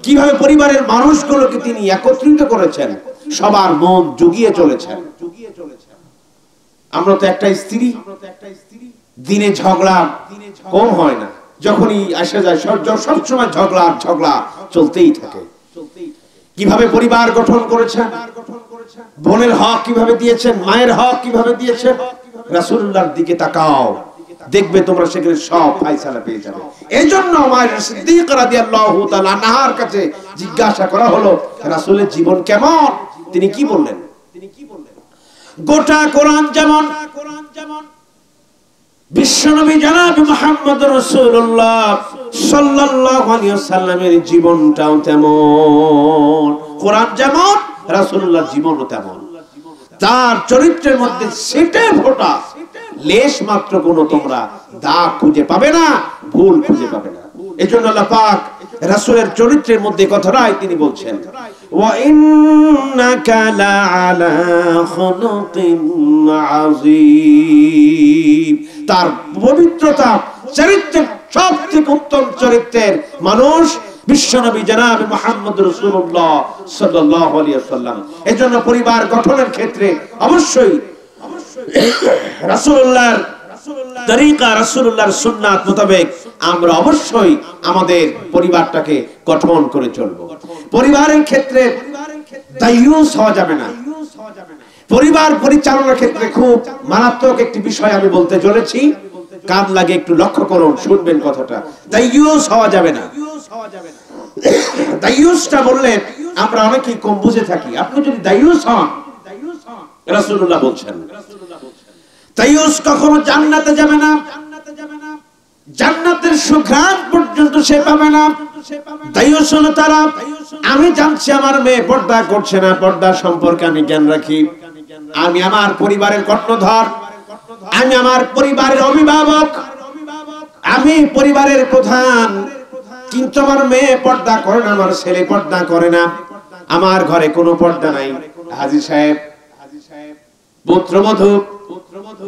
কিভাবে পরিবারের মানুষগুলোকে তিনি একত্রিত করেছেন, সবার মন জুগিয়ে চলেছেন। আমরা তো একটা স্ত্রী, দিনে ঝগড়া কম হয় না, যখনই আসা যায় সবসময় ঝগড়া চলতেই থাকে। কিভাবে পরিবার গঠন করেছেন, বোনের হক কিভাবে দিয়েছেন, মায়ের হক কিভাবে দিয়েছেন, রাসূলুল্লাহর দিকে তাকাও, দেখবে তোমরা সেখানে সব ফয়সালা পেয়ে যাবে। এজন্য মায়ের সিদ্দিকা রাদিয়াল্লাহু তাআলা আনহার কাছে জিজ্ঞাসা করা হলো, রাসূলের জীবন কেমন? তিনি কি বললেন? গোটা কোরআন যেমন বিশ্বনবী জনাব মুহাম্মদ রাসূলুল্লাহ সাল্লাল্লাহু আলাইহি ওয়াসাল্লামের জীবনটাও তেমন, কোরআন যেমন রাসূলুল্লাহর জীবনও তেমন। তার চরিত্রের মধ্যে সেটে ফোটা লেশ মাত্র কোনো তোমরা দাগ খুঁজে পাবে না, ভুল খুঁজে পাবে না। এজন্য আল্লাহ পাক রাসূলের চরিত্রের মধ্যে কথাটাই তিনি বলছেন, ওয়া ইন্নাকা লাআলা খুলুকিন আযীম। তার পবিত্রতা, চরিত্রের সবথেকে উত্তম চরিত্রের মানুষ বিশ্বনবী জনাব মুহাম্মদ রাসূলুল্লাহ সাল্লাল্লাহু আলাইহি ওয়াসাল্লাম। এজন্য পরিবার গঠনের ক্ষেত্রে অবশ্যই রাসূলুল্লাহর তরিকা, রাসূলুল্লাহর সুন্নাত মোতাবেক আমরা অবশ্যই আমাদের পরিবারটাকে গঠন করে চলব। পরিবারের ক্ষেত্রে দায়ুস হওয়া যাবে না। পরিবার পরিচালনার ক্ষেত্রে খুব মারাত্মক একটি বিষয় আমি বলতে চলেছি, কান লাগে একটু লক্ষ্য করুন, শুনবেন কথাটা। দায়ুস হওয়া যাবে না। দায়ুসটা বললে আমরা অনেকেই কম বুঝে থাকি। আপনি যদি দায়ুস হন, রাসূলুল্লাহ বলছেন দায়ুস কখনো জান্নাতে যাবে না, জান্নাতের সুঘ্রাণ পর্যন্ত সে পাবে না। দায়ুস হলো তারা, আমি জানছি আমার মেয়ে পর্দা করছে না, পর্দা সম্পর্কে আমি জ্ঞান রাখি, আমি আমার পরিবারের কর্ণধার, আমি আমার পরিবারের অভিভাবক, আমি পরিবারের প্রধান, কিন্তু আমার মেয়ে পর্দা করে না, আমার ছেলে পর্দা করে না, আমার ঘরে কোনো পর্দা নাই। হাজী সাহেব, পুত্রবধূ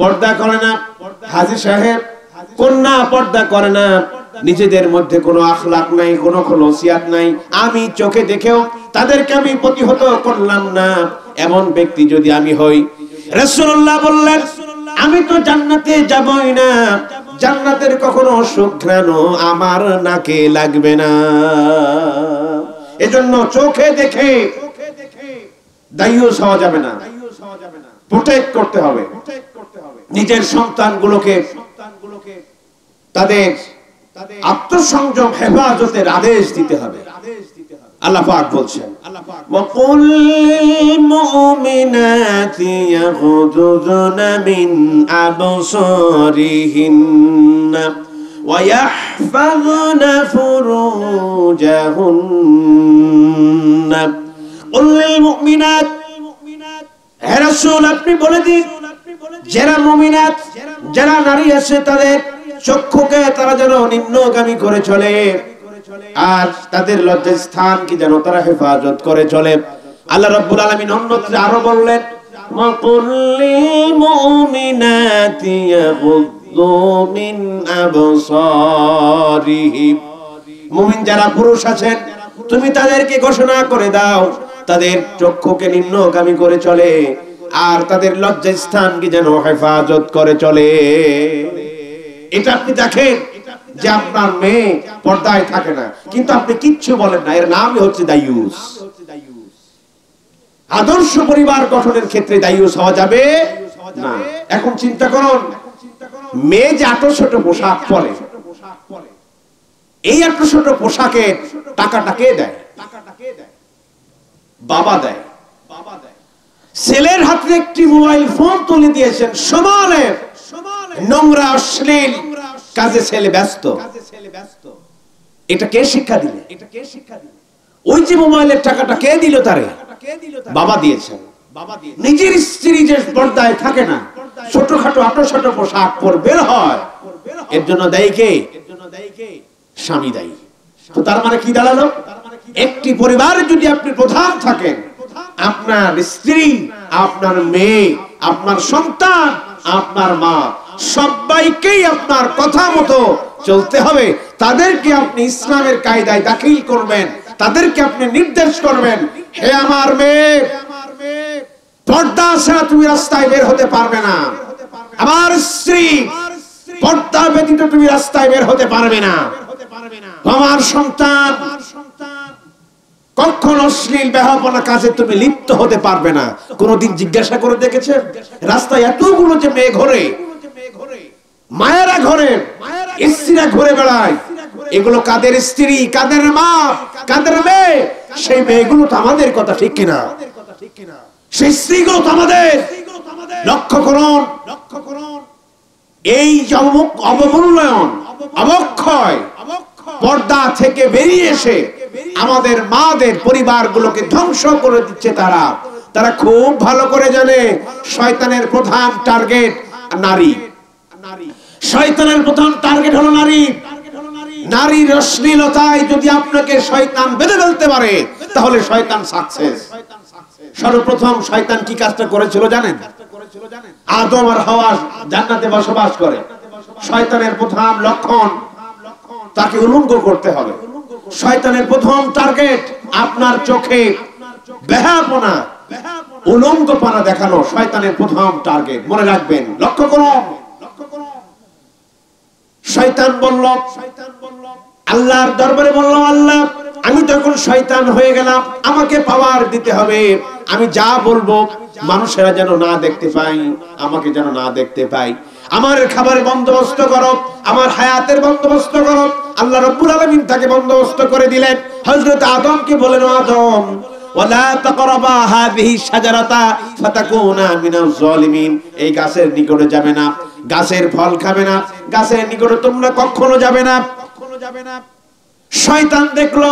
পর্দা করে না, হাজী সাহেব কন্যা পর্দা করে না, নিজেদের মধ্যে কোনো আখলাক নাই, কোনো খলুসিয়াত নাই, আমি চোখে দেখেও তাদেরকে আমি প্রতিহত করলাম না, এমন ব্যক্তি যদি আমি হই, রাসূলুল্লাহ বললেন আমি তো জান্নাতে যাবই না, জান্নাতের কখনো সুঘ্রাণ আমার নাকে লাগবে না। এজন্য চোখে দেখে দায়ুস হওয়া যাবে না, প্রোটেক্ট করতে হবে নিজের সন্তানগুলোকে, তাদের আত্মসংযম হেফাজতের আদেশ দিতে হবে। আল্লাহ পাক বলছেন, ওয়াকুল লিল মুমিনাতি ইয়াগুযুযনা মিন আবসারিহিন্না ওয়া ইয়াহফাযনা ফুরুজাহুন্না। কুল লিল মুমিনাত, হে রাসূল আপনি বলে দিন যারা মুমিনাত, যারা নারী আছে তাদের চক্ষুকে তারা যেন নিম্নগামী করে চলে, আর তাদের লজ্জাস্থান কি যেন তারা হেফাজত করে চলে। আল্লাহ রাব্বুল আলামিন অন্যত্র আরো বললেন, মাকুল্লিল মুমিনাতি ইয়াগুদ্দু মিন আবসারিহিম, মুমিন যারা পুরুষ আছেন তুমি তাদেরকে ঘোষণা করে দাও তাদের চক্ষুকে নিম্নগামী করে চলে আর তাদের লজ্জাস্থানকে যেন হেফাজত করে চলে। এটা আপনি দেখেন যে আপনার মেয়ে পর্দায় থাকে না, কিন্তু আপনি কিচ্ছু বলেন না, এর নামই হচ্ছে দায়ুস। আদর্শ পরিবার গঠনের ক্ষেত্রে দায়ুস হওয়া যাবে না। এখন চিন্তা করুন, মেয়ে যে আটো ছোট পোশাক পরে, এই আটো ছোট পোশাকের টাকাটা কে দেয়? বাবা দেয়। ছেলের হাতে একটি মোবাইল ফোন তুলে দিয়েছেন, সমানে নোংরা অশ্লীল কাজে ছেলে ব্যস্ত। এটা কে শিক্ষা দিলে? ওই যে মোবাইলের টাকাটা কে দিল? তারে বাবা দিয়েছেন। নিজের স্ত্রী যে পর্দায় থাকে না, ছোটখাটো আটো ছোট পোশাক পরে বের হয়, এর জন্য দায়ী কে? স্বামী দায়ী। তো তার মানে কি দাঁড়ালো? একটি পরিবারে যদি আপনি প্রধান থাকেন, আপনার স্ত্রী, আপনার মেয়ে, আপনার সন্তান, আপনার মা, সবাইকেই আপনার কথা মতো চলতে হবে। তাদেরকে আপনি ইসলামের কায়দায় দাখিল করবেন, তাদেরকে আপনি নির্দেশ করবেন, হে আমার মেয়ে, পর্দা ছাড়া তুমি রাস্তায় বের হতে পারবে না। আমার স্ত্রী, পর্দা ব্যতীত তুমি রাস্তায় বের হতে পারবে না। আমার সন্তান, কখন অশ্লীল বেহাপনা কাজে তুমি লিপ্ত হতে পারবে না। কোনদিন জিজ্ঞাসা করে দেখেছেন রাস্তায় এতগুলো যে মেয়ে ঘোরে, মায়েরা ঘোরে, স্ত্রীরা ঘুরে বেড়ায়, এগুলো কাদের স্ত্রী, কাদের মা, কাদের মেয়ে? সেই মেয়েগুলো তো আমাদের, কথা ঠিক কিনা? সেই স্ত্রীগুলো তো আমাদের। লক্ষ্য করুন, এই অবমূল্যায়ন, অবক্ষয়, পর্দা থেকে বেরিয়ে এসে আমাদের মাদের পরিবারগুলোকে ধ্বংস করে দিচ্ছে। তারা খুব ভালো করে জানে শয়তানের প্রধান টার্গেট নারী। শয়তানের প্রধান টার্গেট হলো নারী। নারীর অশ্লীলতায় যদি আপনাকে শয়তান বেঁধে ফেলতে পারে, তাহলে শয়তান সাকসেস। সর্বপ্রথম শয়তান কি কাজটা করেছিল জানেন? আদম আর হাওয়া জান্নাতে বসবাস করে। শয়তানের প্রথম লক্ষণ, তাকে উলঙ্গ করতে হবে। শয়তানের প্রথম টার্গেট আপনার চোখে বেহাপনা, উলঙ্গপনা দেখানো শয়তানের প্রথম টার্গেট। মনে রাখবেন, লক্ষ্য করুন। শয়তান বলল, আল্লাহর দরবারে বলল, আল্লাহ আমি তো এখন শয়তান হয়ে গেলাম, আমাকে পাওয়ার দিতে হবে। আমি যা বলবো মানুষেরা যেন না দেখতে পাই, আমাকে যেন না দেখতে পাই। আমার খাবারের বন্দোবস্ত করো, আমার হায়াতের বন্দোবস্ত করো। আল্লাহ রাব্বুল আলামিন তাকে বন্দোবস্ত করে দিলেন। হযরত আদমকে বলেন, আদম ওয়ালা তাকরাবা হাযিহি শাজারাতা ফাতাকুনা মিনাজ জালিমিন, এই গাছের নিকটে যাবে না, গাছের ফল খাবে না, গাছের নিকটে তোমরা কখনো যাবে না। শয়তান দেখলো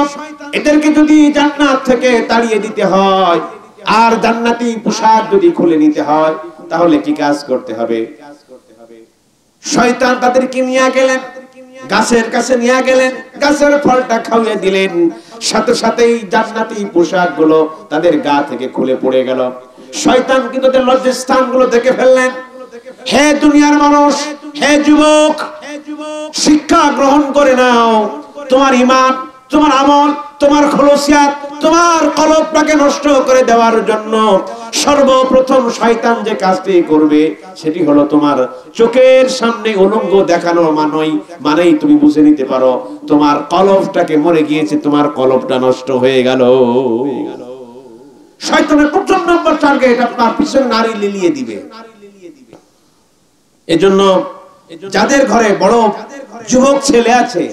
এদেরকে যদি জান্নাত থেকে তাড়িয়ে দিতে হয় আর জান্নাতি পোশাক যদি খুলে নিতে হয়, তাহলে কি কাজ করতে হবে? শয়তান তাদেরকে নিয়ে গেলেন, গাছের কাছে নিয়ে গেলেন, গাছের ফলটা খাইয়ে দিলেন। সাথে সাথেই জান্নাতি পোশাকগুলো তাদের গা থেকে খুলে পড়ে গেল। শয়তান কিন্তু তাদের লজ্জাস্থানগুলো দেখে ফেললেন। হে দুনিয়ার মানুষ, হে যুবক, শিক্ষা গ্রহণ করে নাও। তোমার ঈমান, তোমার আমল, তোমার খলুসিয়াত, তোমার কলবটাকে নষ্ট করে দেওয়ার জন্য সর্বপ্রথম শয়তান যে কাজটি করবে সেটি হলো তোমার চোখের সামনে উলঙ্গ দেখানো। মানেই তুমি বুঝে নিতে পারো তোমার কলবটাকে মরে গিয়েছে, তোমার কলবটা নষ্ট হয়ে গেল। শয়তানের প্রথম নম্বর টার্গেট আপনার পিছনে নারী লিলিয়ে দিবে। এজন্য যাদের ঘরে বড় যুবক ছেলে আছে,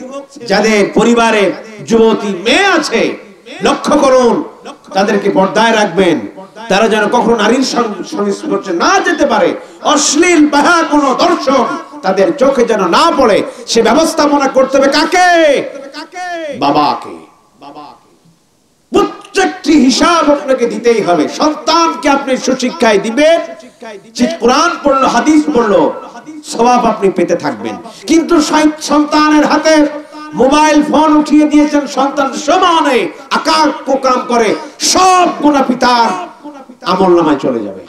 যাদের পরিবারে যুবতী মেয়ে আছে, লক্ষ্য করুন, তাদেরকে পর্দায় রাখবেন, তারা যেন কখনো নারীর সংস্পর্শে না যেতে পারে। অশ্লীল বাহা কোনো দর্শন তাদের চোখে যেন না পড়ে, সে ব্যবস্থাপনা করতে হবে কাকে? বাবাকে। প্রত্যেকটি হিসাব আপনাকে দিতেই হবে। সন্তানকে আপনি সুশিক্ষায় দিবেন। কোরআন পড়লো, হাদিস পড়লো, সওয়াব আপনি পেতে থাকবেন। কিন্তু সন্তানের হাতে মোবাইল ফোন উঠিয়ে দিয়েছেন, সন্তান সমানে আকার কোকাম করে সব গুনাহ পিতার আমলনামায় চলে যাবে।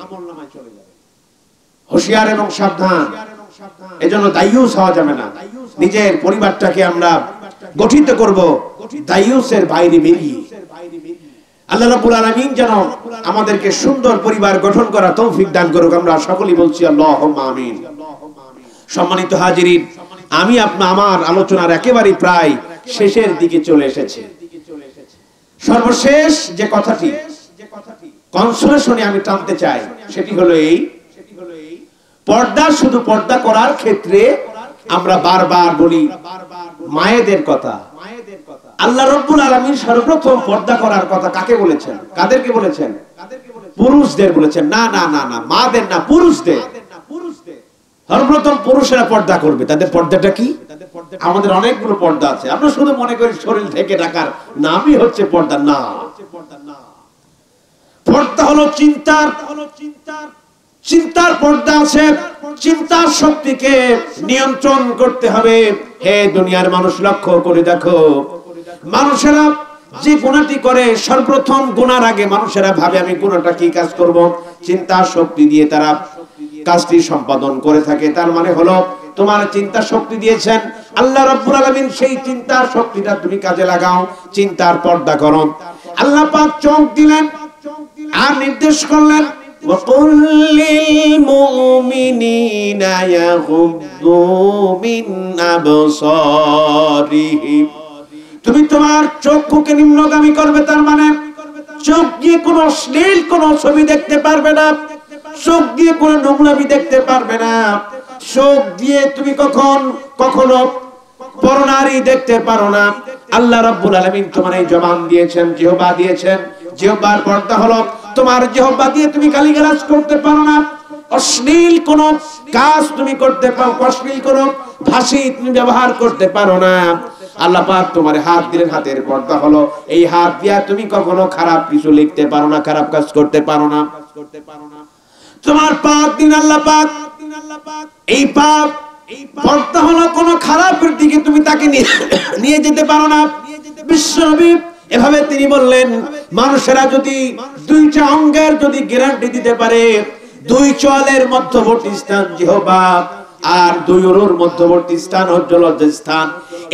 হুঁশিয়ার এবং সাবধান। এজন্য দায়ুস হওয়া যাবে না। নিজের পরিবারটাকে আমরা গঠিত করব দায়ুসের বাইরে বেরিয়ে। আল্লাহ রাব্বুল আলামিন যেন আমাদেরকে সুন্দর পরিবার গঠন করার তৌফিক দান করুক। আমরা সকলেই বলছি আল্লাহুম্মা আমিন। সম্মানিত হাজিরিন, আমি আমার আলোচনার একেবারে প্রায় শেষের দিকে চলে এসেছি। সর্বশেষ যে কথাটি কনসোলেশনে আমি টানতে চাই সেটি হলো এই, পর্দা শুধু পর্দা করার ক্ষেত্রে আমরা বারবার বলি মায়েদের কথা। আল্লাহ রাব্বুল আলামিন সর্বপ্রথম পর্দা করার কথা কাকে বলেছেন? কাদেরকে বলেছেন? পুরুষদের বলেছেন। না না না না, মাদের না, পুরুষদের। সর্বপ্রথম পুরুষেরা পর্দা করবে। তাদের পর্দাটা কি? আমাদের অনেকগুলো পর্দা আছে। আমরা শুধু মনে করি শরীর ঢেকে রাখার নামই হচ্ছে পর্দা। না, পর্দা হলো চিন্তার পর্দা আছে। চিন্তার শক্তিকে নিয়ন্ত্রণ করতে হবে। হে দুনিয়ার মানুষ, লক্ষ্য করে দেখো, মানুষেরা যে গুনাহটি করে সর্বপ্রথম গুনার আগে মানুষেরা ভাবে আমি গুনাহটা কি কাজ করব, চিন্তা শক্তি দিয়ে তারা কাজটি সম্পাদন করে থাকে। তার মানে হলো তোমার চিন্তা শক্তি দিয়েছেন আল্লাহ রাব্বুল আলামিন, সেই চিন্তার শক্তিটা তুমি কাজে লাগাও, চিন্তার পর্দা করো। আল্লাহ পাক চোখ দিলেন আর নির্দেশ করলেন وَقُلْ لِلْمُؤْمِنِينَ يَغُضُّوا مِنْ أَبْصَارِهِمْ। তুমি তোমার চক্ষুকে নিম্নগামী করবে। তার মানে চোখ দিয়ে কোনো অশ্লীল কোনো ছবি দেখতে পারবে না, চোখ দিয়ে কোনো নোংরামি দেখতে পারবে না, চোখ দিয়ে তুমি কখনো পরনারী দেখতে পারো না। আল্লাহ রাব্বুল আলামিন তোমার এই জবান দিয়েছেন, জিহ্বা দিয়েছেন। জিহ্বার পর্দা হলো তোমার জিহ্বা দিয়ে তুমি গালিগালাজ করতে পারো না, অশ্লীল কোন কাজ তুমি করতে পারো, অশ্লীল কোন ভাষা তুমি ব্যবহার করতে পারো না। আল্লাহ পাক তোমার হাত দিলেন, হাতের পর্দা হলো এই হাত দিয়া তুমি কখনো খারাপ কিছু লিখতে পারো না, খারাপ কাজ করতে পারো না। তোমার পাক দিন আল্লাহ পাক, এই পাপ পর্দা হলো কোন খারাপের দিকে তুমি তাকে নিয়ে যেতে পারো না। বিশ্বনবী এভাবে তিনি বললেন, মানুষেরা যদি দুইটা অঙ্গের যদি গ্যারান্টি দিতে পারে, দুই চোয়ালের মধ্যবর্তী স্থান জিহ্বা আর দুই উরুর মধ্যবর্তী স্থান হচ্ছে লজ্জাস্থান,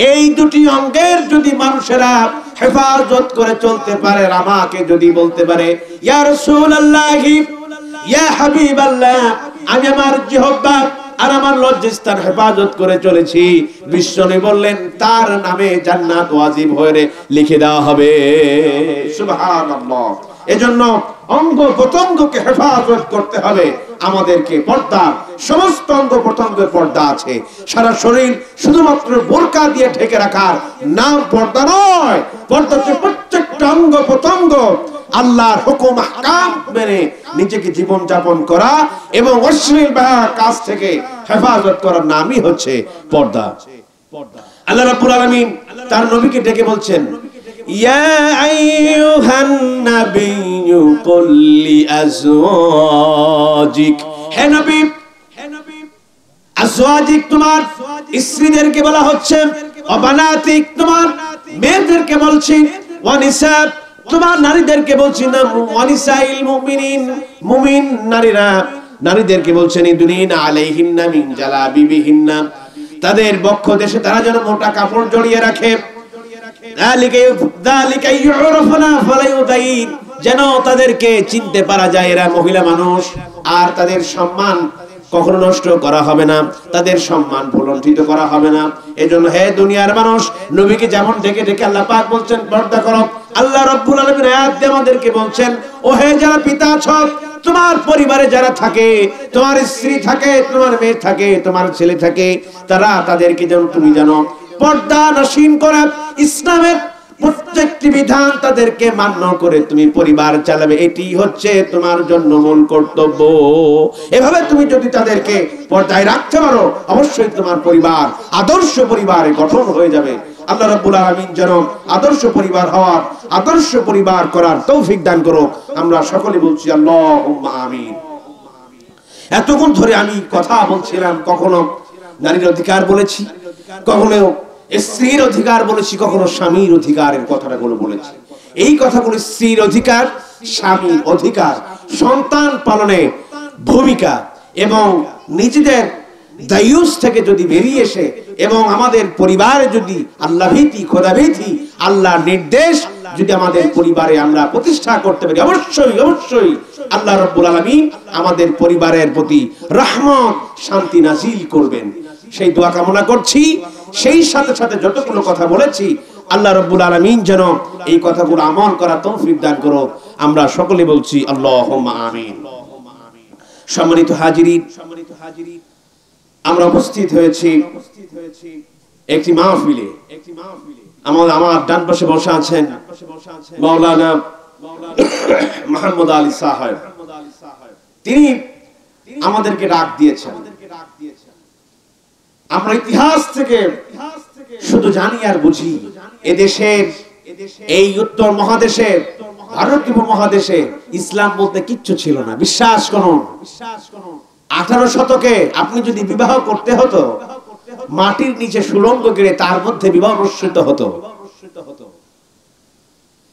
এই দুটি অঙ্গের যদি মানুষেরা হেফাজত করে চলতে পারে, আমাকে যদি বলতে পারে ইয়া রাসূলুল্লাহ, ইয়া হাবিবাল্লাহ, আমি আমার জিহ্বা আর আমার লজ্জাস্থান হেফাজত করে চলেছি, বিশ্বনবী বললেন তার নামে জান্নাত ওয়াজিব হয়ে লিখে দেওয়া হবে। সুবহানাল্লাহ। এজন্য অঙ্গ প্রত্যঙ্গকে হেফাজত করতে হবে আমাদেরকে। পর্দা সমস্ত অঙ্গ প্রত্যঙ্গের পর্দা আছে। সারা শরীর শুধুমাত্র বোরকা দিয়ে ঢেকে রাখার নাম পর্দা নয়। পর্দা হচ্ছে প্রত্যেকটা অঙ্গ প্রত্যঙ্গ আল্লাহর হুকুম আহকাম মেনে নিজেকে জীবন যাপন করা এবং অশ্লীল কাজ থেকে হেফাজত করার নামই হচ্ছে পর্দা। আল্লাহ রাব্বুল আলামিন তার নবীকে ডেকে বলছেন, ইয়া আইয়ুহান নাবিয়্যু কুল লিআজওয়াজিক, হে নবী, আজওয়াজিক তোমার স্ত্রীদেরকে বলা হচ্ছে, অবানাতিক তোমার মেয়েদেরকে বলছি, ওয়ানিসা তোমার নারীদেরকে বলছি না, ওয়ানিসাইল মুমিনিন মুমিন নারীরা, নারীদেরকে বলছেন ইদুনিনা আলাইহিন্না মিন জালাবিবিহিন্না, তাদের বক্ষ দেশে তারা যেন মোটা কাপড় জড়িয়ে রাখে, যালিকা ইউরাফনা ফালা ইউদাইন, যেন তাদেরকে চিনতে পারা যায় এরা মহিলা মানুষ, আর তাদের সম্মান কখনো নষ্ট করা হবে না, তাদের সম্মান ভুলণ্ঠিত করা হবে না। এজন্য হে দুনিয়ার মানুষ, নবীকে যেমন ডেকে ডেকে আল্লাহ পাক বলছেন পর্দা করো, আল্লাহ রাব্বুল আলামিন আয়াত দিয়ে আমাদেরকে বলছেন, ও হে যারা পিতা আছো, তোমার পরিবারে যারা থাকে, তোমার স্ত্রী থাকে, তোমার মেয়ে থাকে, তোমার ছেলে থাকে, তারা তাদেরকে যেন তুমি জানো পর্দা নসীন করে ইসলামের প্রত্যেকটি বিধান তাদেরকে মান্য করে তুমি পরিবার চালাবে, এটি হচ্ছে তোমার জন্য মূল কর্তব্য। এভাবে তুমি যদি তাদেরকে পর্দায় রাখতে পারো, অবশ্যই তোমার পরিবার আদর্শ পরিবারে গঠন হয়ে যাবে। আল্লাহ রাব্বুল আলামিন যেন আদর্শ পরিবার হওয়ার, আদর্শ পরিবার করার তৌফিক দান করুক। আমরা সকলে বলছি আল্লাহুম্মা আমিন। এতক্ষণ ধরে আমি কথা বলছিলাম, কখনো নারীর অধিকার বলেছি, কখনো স্ত্রীর অধিকার বলেছি, কখনো স্বামীর অধিকারের কথাগুলো বলেছি। এই কথাগুলো স্ত্রীর অধিকার, স্বামীর অধিকার, সন্তান পালনে ভূমিকা এবং নিজেদের দায়ুস থেকে যদি বেরিয়ে এসে এবং আমাদের পরিবারে যদি আল্লাহ ভীতি, খোদা ভীতি, আল্লাহর নির্দেশ যদি আমাদের পরিবারে আমরা প্রতিষ্ঠা করতে পারি, অবশ্যই অবশ্যই আল্লাহ রাব্বুল আলামিন আমাদের পরিবারের প্রতি রহমত, শান্তি নাজিল করবেন। সেই দোয়া কামনা করছি। সেই সাথে সাথে যতগুলো কথা বলেছি আল্লাহ রাব্বুল আলামিন যেন এই কথাগুলো আমল করার তৌফিক দান করো। আমরা সকলে বলছি আল্লাহুম্মা আমিন। সম্মানিত হাজিরিন, আমরা উপস্থিত হয়েছি একটি মাহফিলে। আমার ডান পাশে বসে আছেন মাওলানা মুহাম্মদ আলী সাহেব। তিনি আমাদেরকে ডাক দিয়েছেন। আমরা ইতিহাস থেকে শুধু জানি আর বুঝি এদেশের, এই উত্তর মহাদেশের, ভারতীয় মহাদেশে ইসলাম বলতে কিচ্ছু ছিল না। বিশ্বাস করুন, 18 শতকে আপনি যদি বিবাহ করতে হতো, মাটির নিচে সুড়ঙ্গ গেড়ে তার মধ্যে বিবাহ অনুষ্ঠিত হতো।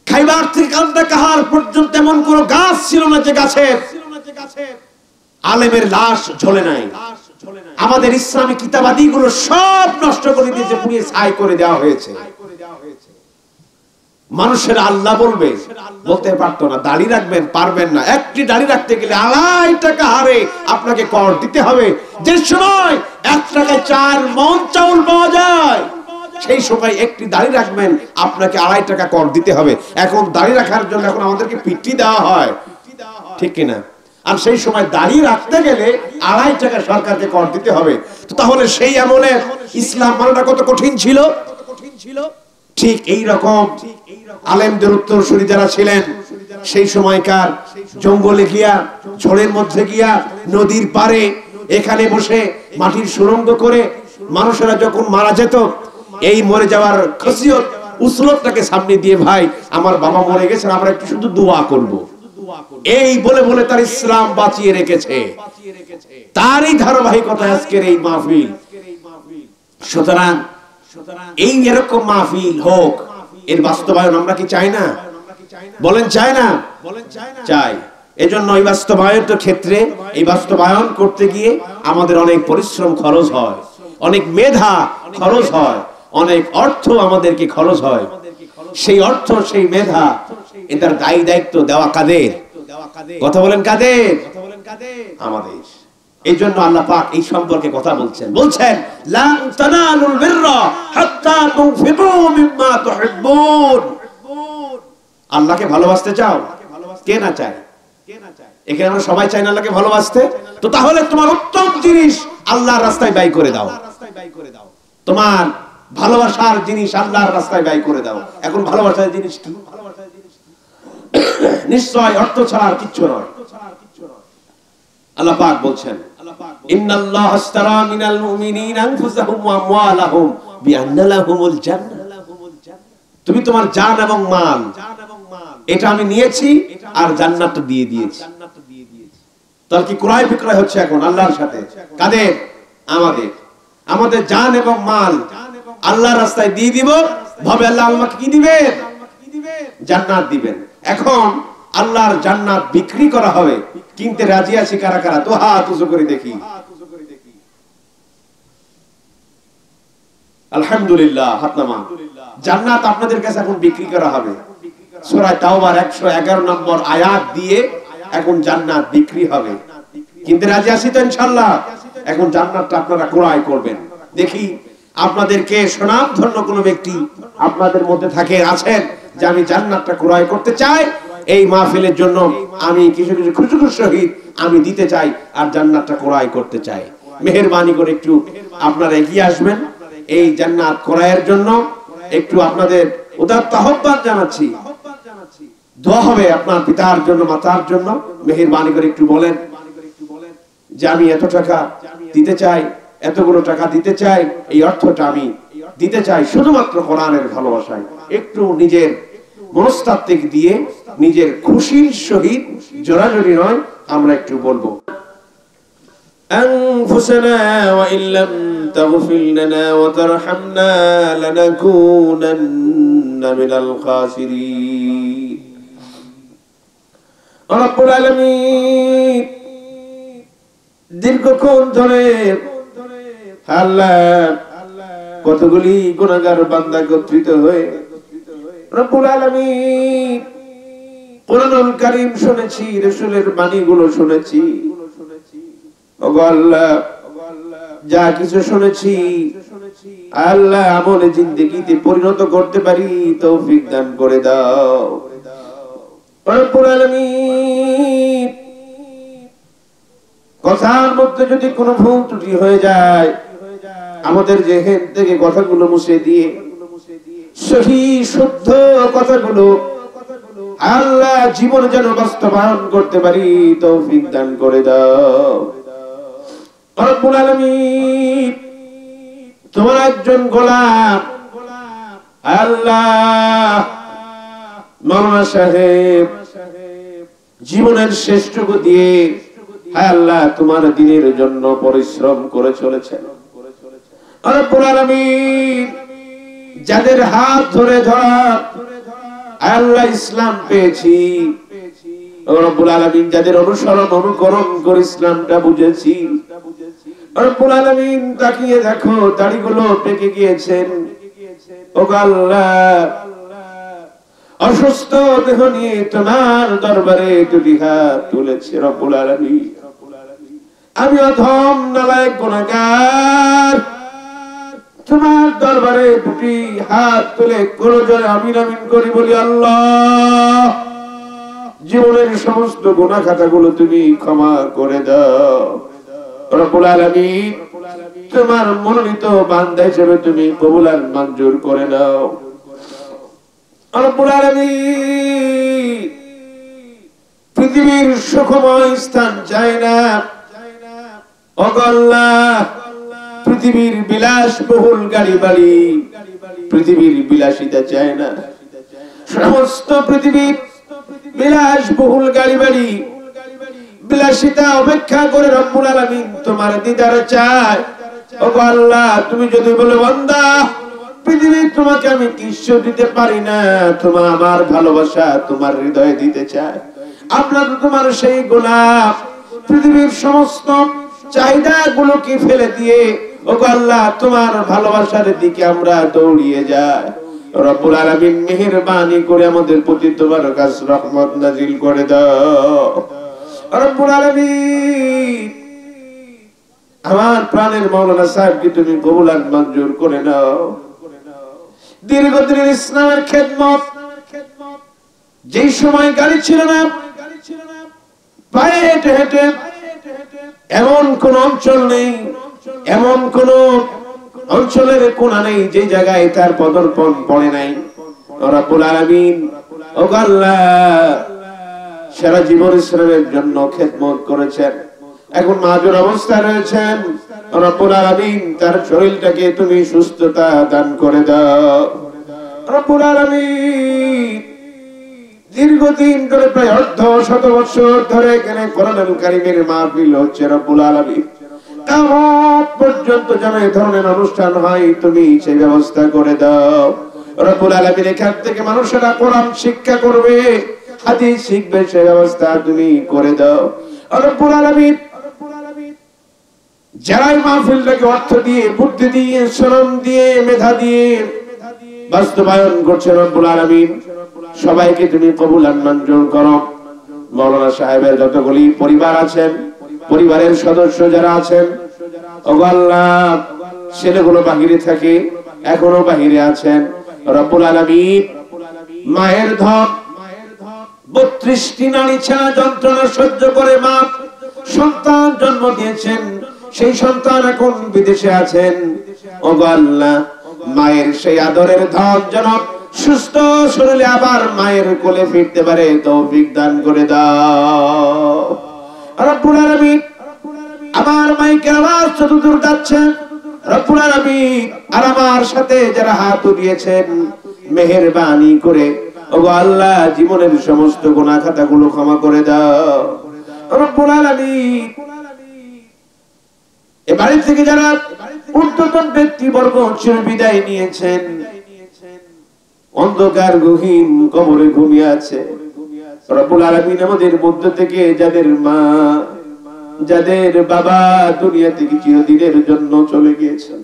খাইবার থেকে কান্দাকাহার পর্যন্ত এমন কোন গাছ ছিল না যে গাছের আলেমের লাশ ঝোলে নাই। আমাদের ইসলামী কিতাবাদি গুলো সব নষ্ট করে দিয়েছে, পুড়িয়ে ছাই করে দেওয়া হয়েছে। মানুষের আল্লাহ বলবে, বলতে পারতো না। দাড়ি রাখবেন, পারবেন না। একটি দাড়ি রাখতে গেলে 2.5 টাকা হারে আপনাকে কর দিতে হবে। যে সময় 1 টাকায় 4 মণ চাউল পাওয়া যায়, সেই সময় একটি দাড়ি রাখবেন, আপনাকে 2.5 টাকা কর দিতে হবে। এখন দাড়ি রাখার জন্য এখন আমাদেরকে পিটি দেওয়া হয়, ঠিক কিনা? আর সেই সময় দাড়ি রাখতে গেলে 2.5 টাকা সরকারকে কর দিতে হবে। তো তাহলে সেই আমলে ইসলাম মানাটা কত কঠিন ছিল। ঠিক এই রকম আলেমদের উত্তরসূরি যারা ছিলেন, সেই সময়কার জঙ্গলে গিয়া, ঝড়ের মধ্যে গিয়া, নদীর পারে এখানে বসে মাটির সুড়ঙ্গ করে মানুষেরা যখন মারা যেত, এই মরে যাওয়ার খসিয়ত উসলতটাকে সামনে দিয়ে, ভাই আমার বাবা মরে গেছেন, আমরা একটু শুধু দোয়া করব, এই বলে বলে তার ইসলাম বাঁচিয়ে রেখেছে। তারই ধারাবাহিকতা আজকের এই মাহফিল। সুতরাং এই এরকম মাহফিল হোক, এর বাস্তবায়ন আমরা কি চাই না? বলেন চাই না? চাই। এজন্য এই বাস্তবায়নের ক্ষেত্রে, এই বাস্তবায়ন করতে গিয়ে আমাদের অনেক পরিশ্রম খরচ হয়, অনেক মেধা খরচ হয়, অনেক অর্থ আমাদেরকে খরচ হয়। সেই অর্থ, সেই মেধা, এটার দায়ী দায়িত্ব দেওয়া কাদের? কথা বলেন কাদের? আমাদের। এই জন্য আল্লাহ পাক এই সম্পর্কে কথা বলছেন লান তানালুল বিররা হাত্তা তুনফিকু মিম্মা তুহিব্বুন। আল্লাহকে ভালোবাসতে চাও? কে না চায়? এখানে আমরা সবাই চাই না আল্লাহকে ভালোবাসতে। তো তাহলে তোমার উত্তম জিনিস আল্লাহর রাস্তায় ব্যয় করে দাও। তোমার ভালোবাসার জিনিস আল্লাহর রাস্তায় ব্যয় করে দাও। এখন ভালোবাসার জিনিস কি? নিশ্চয় অর্থ ছাড়া আর কিচ্ছু নয়। আল্লাহ পাক বলছেন, ইন্নাল্লাহা আশতারা মিনাল মুমিনিনা আনফুসাহুম ওয়া আমওয়ালাহুম বিআন্না লাহুমুল জান্নাহ। তুমি তোমার জান এবং মাল, এটা আমি নিয়েছি আর জান্নাতটা দিয়ে দিয়েছি। তার কি ক্রয় বিক্রয় হচ্ছে এখন আল্লাহর সাথে? কাদের? আমাদের। আমাদের জান এবং মাল আল্লাহর রাস্তায় দিয়ে দিব, ভাবে আল্লাহ আমাকে কি দিবেন? জান্নাত দিবেন। এখন আল্লাহর জান্নাত বিক্রি করা হবে, কিনতে রাজি আছি কারা কারা? তো হাত উঁচু করে দেখি। আলহামদুলিল্লাহ, হাত নামান। জান্নাত আপনাদের কাছে এখন বিক্রি করা হবে। সূরা তাওবার 111 নম্বর আয়াত দিয়ে এখন জান্নাত বিক্রি হবে। কিনতে রাজি আছি তো ইনশাআল্লাহ? এখন জান্নাতটা আপনারা ক্রয় করবেন। দেখি আপনাদেরকে সুনামধন্য কোন ব্যক্তি আপনাদের মধ্যে আছেন যে আমি জান্নাতটা ক্রয় করতে চাই, এই মাহফিলের জন্য আমি কিছু কিছু খুশির সহিত আমি দিতে চাই আর জান্নাতটা ক্রয় করতে চাই। মেহেরবানি করে একটু আপনারা এগিয়ে আসবেন এই জান্নাত ক্রয়ের জন্য। একটু আপনাদের উদাত্ত আহ্বান জানাচ্ছি। দোয়া হবে আপনার পিতার জন্য, মাতার জন্য। মেহেরবানি করে একটু বলেন যে আমি এত টাকা দিতে চাই, এতগুলো টাকা দিতে চাই, এই অর্থটা আমি দিতে চাই শুধুমাত্র কোরআনের ভালোবাসায়। একটু নিজের মনস্তাত্ত্বিক দিয়ে, নিজের খুশির সহিত, জোরাজোরি নয়, আমরা একটু বলবো أنفسنا وإن لم تغفر لنا وترحمنا لنكونن من الخاسرين رب العالمين দীর্ঘক্ষণ ধরে আল্লাহ কতগুলি গুনাহগার বান্দা একত্রিত হয়ে রব্বুল আলামিন কোরআনুল কারীম শুনেছি, রাসূলের বাণীগুলো শুনেছি। ওগো আল্লাহ, যা কিছু শুনেছি আল্লাহ আমলে জিন্দেগিতে পরিণত করতে পারি তৌফিক দান করে দাও রব্বুল আলামিন। কথার মধ্যে যদি কোনো ভুল ত্রুটি হয়ে যায় আমাদের জেহেন থেকে কথাগুলো মুছে দিয়ে সহি শুদ্ধ কথাগুলো আল্লাহ জীবন যেন বাস্তবায়ন করতে পারি তৌফিক দান করে দাও রব্বুল আলামিন। তোমার একজন গোলাম আল্লাহ মাওলানা সাহেব জীবনের শেষটুকু দিয়ে আল্লাহ তোমার দ্বীনের জন্য পরিশ্রম করে চলেছেন রব্বুল আলামিন। যাদের হাত ধরে ধরা আল্লাহ ইসলাম পেয়েছি রব্বুল আলামিন, যাদের অনুসরণ অনুকরণ করে ইসলামটা বুঝেছি রব্বুল আলামিন, তাকিয়ে দেখো দাড়িগুলো পেকে গিয়েছেন ওগো আল্লাহ। অসুস্থ দেহ নিয়ে তোমার দরবারে দুটি হাত তুলেছি রব্বুল আলামিন। আমি অধম নালায়েক গুনাহগার তোমার দরবারে দুটি হাত তুলে করজোড়ে আমিন আমিন করি বলি আল্লাহ জীবনের সমস্ত গুনাহ খাতাগুলো তুমি ক্ষমা করে দাও রব্বুল আলামিন। তোমার মনোনীত বান্দা হিসেবে তুমি কবুল আর মঞ্জুর করে নাও রব্বুল আলামিন। পৃথিবীর সুখময় স্থান চাই না ওগো আল্লাহ, পৃথিবীর বিলাসবহুল গাড়ি বাড়ি পৃথিবীর বিলাসিতা চায় না। সমস্ত পৃথিবীর বিলাসবহুল গাড়ি বাড়ি বিলাসিতা অপেক্ষা করে রব্বুল আলামিন তোমার দিদার চায় ওগো আল্লাহ। তুমি যদি বলে বান্দা পৃথিবীর তোমাকে আমি কিছু দিতে পারি না, তোমার আমার ভালোবাসা তোমার হৃদয়ে দিতে চায়। আমরা তো তোমার সেই গোলাম, পৃথিবীর সমস্ত চাহিদা গুলোকে ফেলে দিয়ে ওগো আল্লাহ তোমার ভালোবাসার দিকে আমরা দৌড়িয়ে যাই রব্বুল আলামিন। মেহেরবানি করে আমাদের প্রতি তোমার কাছে রহমত নাজিল করে দাও রব্বুল আলামিন। আমার প্রাণের মাওলানা সাহেবকে তুমি কবুল আর মঞ্জুর করে নাও। দীর্ঘদিনের ইসলামের খেদমত, যেই সময় গাড়ি ছিল না পায়ে হেঁটে হেঁটে, এমন কোন অঞ্চল নেই, এমন কোন অঞ্চলের কোণা নেই যে জায়গায় তার পদার্পণ পড়ে নাই রব্বুল আলামিন। ওগো আল্লাহ, সারা জীবন ইসলামের জন্য খেদমত করেছেন, এখন মাহুর অবস্থায় রয়েছেন রব্বুল আলামিন। তার শরীরটাকে তুমি সুস্থতা দান করে দাও রব্বুল আলামিন। দীর্ঘদিন ধরে প্রায় অর্ধ শত বছর ধরে এখানে কোরআনুল কারীমের মাহফিল হচ্ছে রব্বুল আলামিন। কিয়ামত পর্যন্ত যেন এই ধরনের অনুষ্ঠান হয় তুমি সেই ব্যবস্থা করে দাও রব্বুল আলামিন। এখান থেকে মানুষেরা কোরআন শিক্ষা করবে, হাদিস শিখবে, সেই ব্যবস্থা তুমি করে দাও রব্বুল আলামিন। যারা এই মাহফিলটাকে অর্থ দিয়ে, বুদ্ধি দিয়ে, শ্রম দিয়ে, মেধা দিয়ে বাস্তবায়ন করছে রব্বুল আলামিন, সবাইকে তুমি কবুল আর মঞ্জুর করো। মাওলানা সাহেবের যতগুলি পরিবার আছেন, পরিবারের সদস্য যারা আছেন ওগো আল্লাহ, ছেলেগুলো বাহিরে থাকে, এখনো বাহিরে আছেন রব্বুল আলামিন। মায়ের ধন 32টি নারী ছাড়া যন্ত্রণা সহ্য করে মা সন্তান জন্ম দিয়েছেন, সেই সন্তান এখন বিদেশে আছেন ওগো আল্লাহ। মায়ের সেই আদরের ধন যেন সুস্থ শরীরে আবার মায়ের কোলে ফিরতে পারে তৌফিক দান করে দাও রব্বুল আলামিন। আমার মাইকের আওয়াজ যতদূর যাচ্ছে রব্বুল আলামিন, আর আমার সাথে যারা হাত উঠিয়েছেন মেহেরবানি করে ওগো আল্লাহ জীবনের সমস্ত গুনাহ খাতাগুলো ক্ষমা করে দাও রব্বুল আলামিন। এ বাড়ি থেকে যারা ঊর্ধ্বতন ব্যক্তিবর্গ চির বিদায় নিয়েছেন, অন্ধকার গহীন কবরে ঘুমিয়ে আছে, রব্বুল আলামিন আমাদের মধ্য থেকে যাদের মা, যাদের বাবা দুনিয়া থেকে চিরদিনের জন্য চলে গিয়েছেন,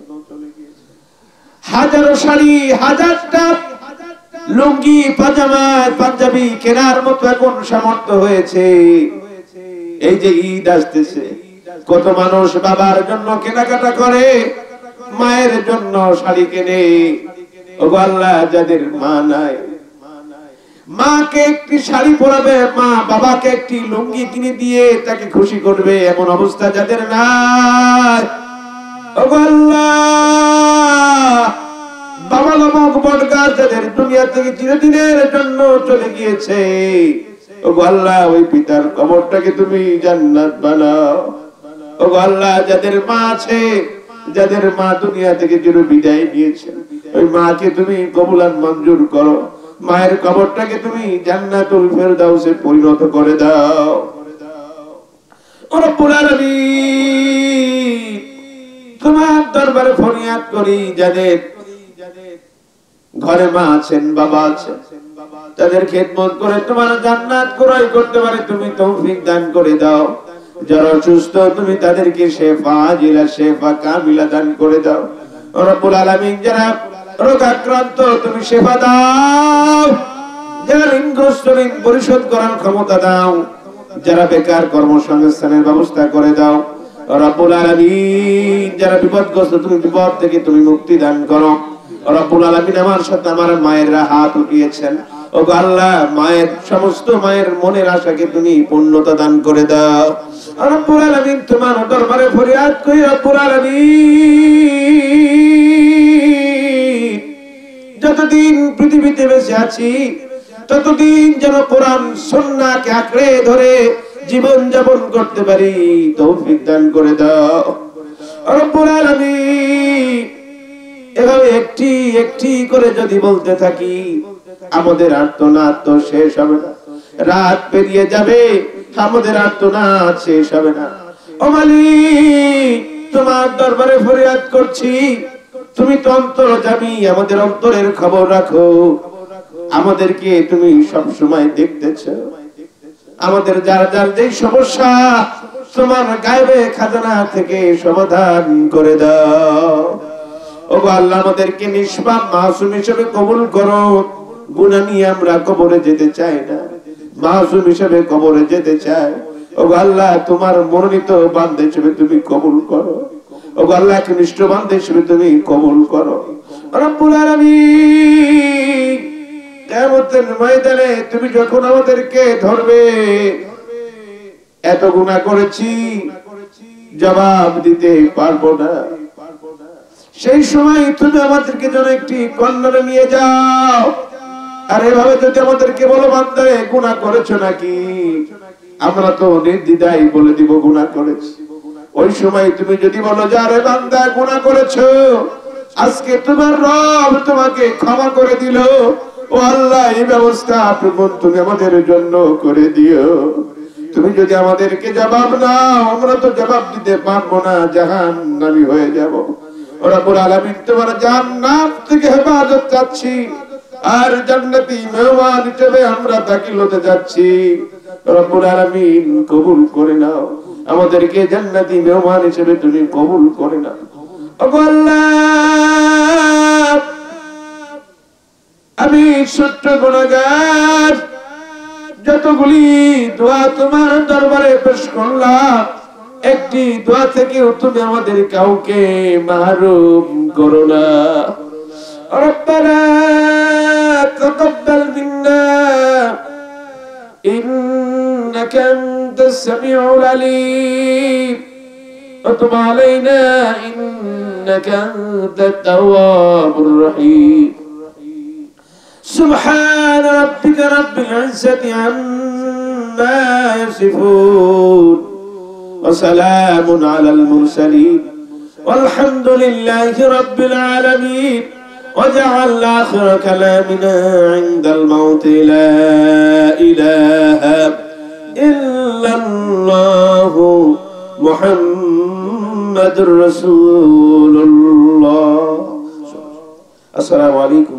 হাজারো শাড়ি, হাজারটা লুঙ্গি, পাজামা, পাঞ্জাবি কেনার মতো এখন সামর্থ্য হয়েছে। এই যে ঈদ আসতেছে, কত মানুষ বাবার জন্য কেনাকাটা করে, মায়ের জন্য শাড়ি কেনে। ওগো আল্লাহ, যাদের মা নাই, মাকে একটি শাড়ি পরাবে, মা বাবাকে একটি লুঙ্গি কিনে দিয়ে তাকে খুশি করবে, এমন অবস্থা যাদের নাই। ওগো আল্লাহ, বাবা নামক বটগাছ যাদের দুনিয়া থেকে চিরদিনের জন্য চলে গিয়েছে, ওগো আল্লাহ, ওই পিতার কবরটাকে তুমি জান্নাত বানাও। ওগো আল্লাহ, যাদের মা আছে, যাদের মা দুনিয়া থেকে চির বিদায় নিয়েছে, ওই মাকে তুমি কবুলান মঞ্জুর করো, মায়ের কবরটাকে তুমি জান্নাতুল ফেরদাউসে পরিণত করে দাও। ও রব্বুল আলামিন, তোমার দরবারে ফরিয়াদ করি, যাদের ঘরে মা আছেন, বাবা আছেন, তাদের খেদমত করে তোমার জান্নাত ক্রয় করতে পারে তুমি তৌফিক দান করে দাও। যারা অসুস্থ তুমি তাদেরকে শেফা আজিলা, শেফা কামিলা দান করে দাও। ও রব্বুল আলামিন, যারা রোগাক্রান্ত তুমি শেফা দাও, যারা ঋণগ্রস্ত ঋণ পরিশোধ করার ক্ষমতা দাও, যারা বেকার কর্মসংস্থানের ব্যবস্থা করে দাও। রব্বুল আলামিন, যারা বিপদগ্রস্ত তুমি বিপদ থেকে তুমি মুক্তি দান করো। রব্বুল আলামিন, আমার সাথে আমার মায়েরা হাত উঠিয়েছেন, ওগো আল্লাহ, মায়ের সমস্ত মায়ের মনের আশাকে তুমি পূর্ণতা দান করে দাও। রব্বুল আলামিন, তোমার দরবারে ফরিয়াদ করি, রব্বুল আলামিন, যতদিন পৃথিবীতে বেঁচে আছি ততদিন যেন কোরআন সুন্নাহকে আঁকড়ে ধরে জীবন যাপন করতে পারি, তৌফিক দান করে দাও। রব্বুল আলামিন, এভাবে একটি একটি করে যদি বলতে থাকি, আমাদের আর্তনাদ তো শেষ হবে না, রাত পেরিয়ে যাবে, আমাদের আর্তনাদ শেষ হবে না। ও মালিক, তোমার দরবারে ফরিয়াদ করছি, তুমি তো অন্তর্যামী, আমাদের অন্তরের খবর রাখো, আমাদেরকে তুমি সব সময় দেখতেছো, আমাদের যার যার যে সমস্যা তোমার গায়েবে খাজানা থেকে সমাধান করে দাও। ওগো আল্লাহ, আমাদেরকে নিষ্পাপ মাসুম হিসেবে কবুল করো। গুনাহ নিয়ে আমরা কবরে যেতে চাই না, মাসুম হিসেবে কবরে যেতে চাই। ওগো আল্লাহ, তোমার মনোনীত বান্দা হিসেবে তুমি কবুল করো। ওগো আল্লাহ, কনিষ্ঠ বান্দা হিসেবে তুমি কবুল করো। রব্বুল আলামিন, কিয়ামতের ময়দানে তুমি যখন আমাদেরকে ধরবে, এত গুনাহ করেছি জবাব দিতে পারবো না, সেই সময় তুমি আমাদেরকে যেন একটি কর্নারে নিয়ে যাও। আর এভাবে যদি আমাদেরকে বলো, বান্দারে গুনাহ করেছো নাকি, আমরা তো নির্দ্বিধায় বলে দিব গুনাহ করেছি। ওই সময় তুমি যদি বলো যে আরে বান্দা গুনাহ করেছো, আজকে তোমার রব তোমাকে ক্ষমা করে দিল, ও আল্লাহ, এই ব্যবস্থা তুমি আমাদের জন্য করে দিও। তুমি যদি আমাদেরকে জবাব নাও, আমরা তো জবাব দিতে পারবো না, জাহান্নামী হয়ে যাব। রব্বুল আলামিন, তোমার জান্নাত থেকে হেফাজত চাচ্ছি, আর জান্নাতি মেহমান হিসেবে আমরা দাখিল হতে যাচ্ছি। রব্বুল আলামিন, কবুল করে নাও আমাদেরকে, জান্নাতি মেহমান হিসেবে তুমি কবুল করে নাও। ওগো আল্লাহ, আমি ছোট্ট গুনাহগার, যতগুলি দোয়া তোমার দরবারে পেশ করলাম, একটি দোয়া থেকে তুমি আমাদের কাউকে মাহরুম করো না। রব্বানা তাকাব্বাল মিন্না ইন্নাকা আনতাস সামিউল আলিম ওয়া তুব আলাইনা ইন্নাকা আনতাত তাওয়াবুর রহিম। سبحان ربك رب العزة عما يصفون وسلام على المرسلين والحمد لله رب العالمين وجعل آخر كلامنا عند الموت لا إله إلا الله محمد মুহাম্মাদুর রাসূলুল্লাহ। আসসালামু আলাইকুম।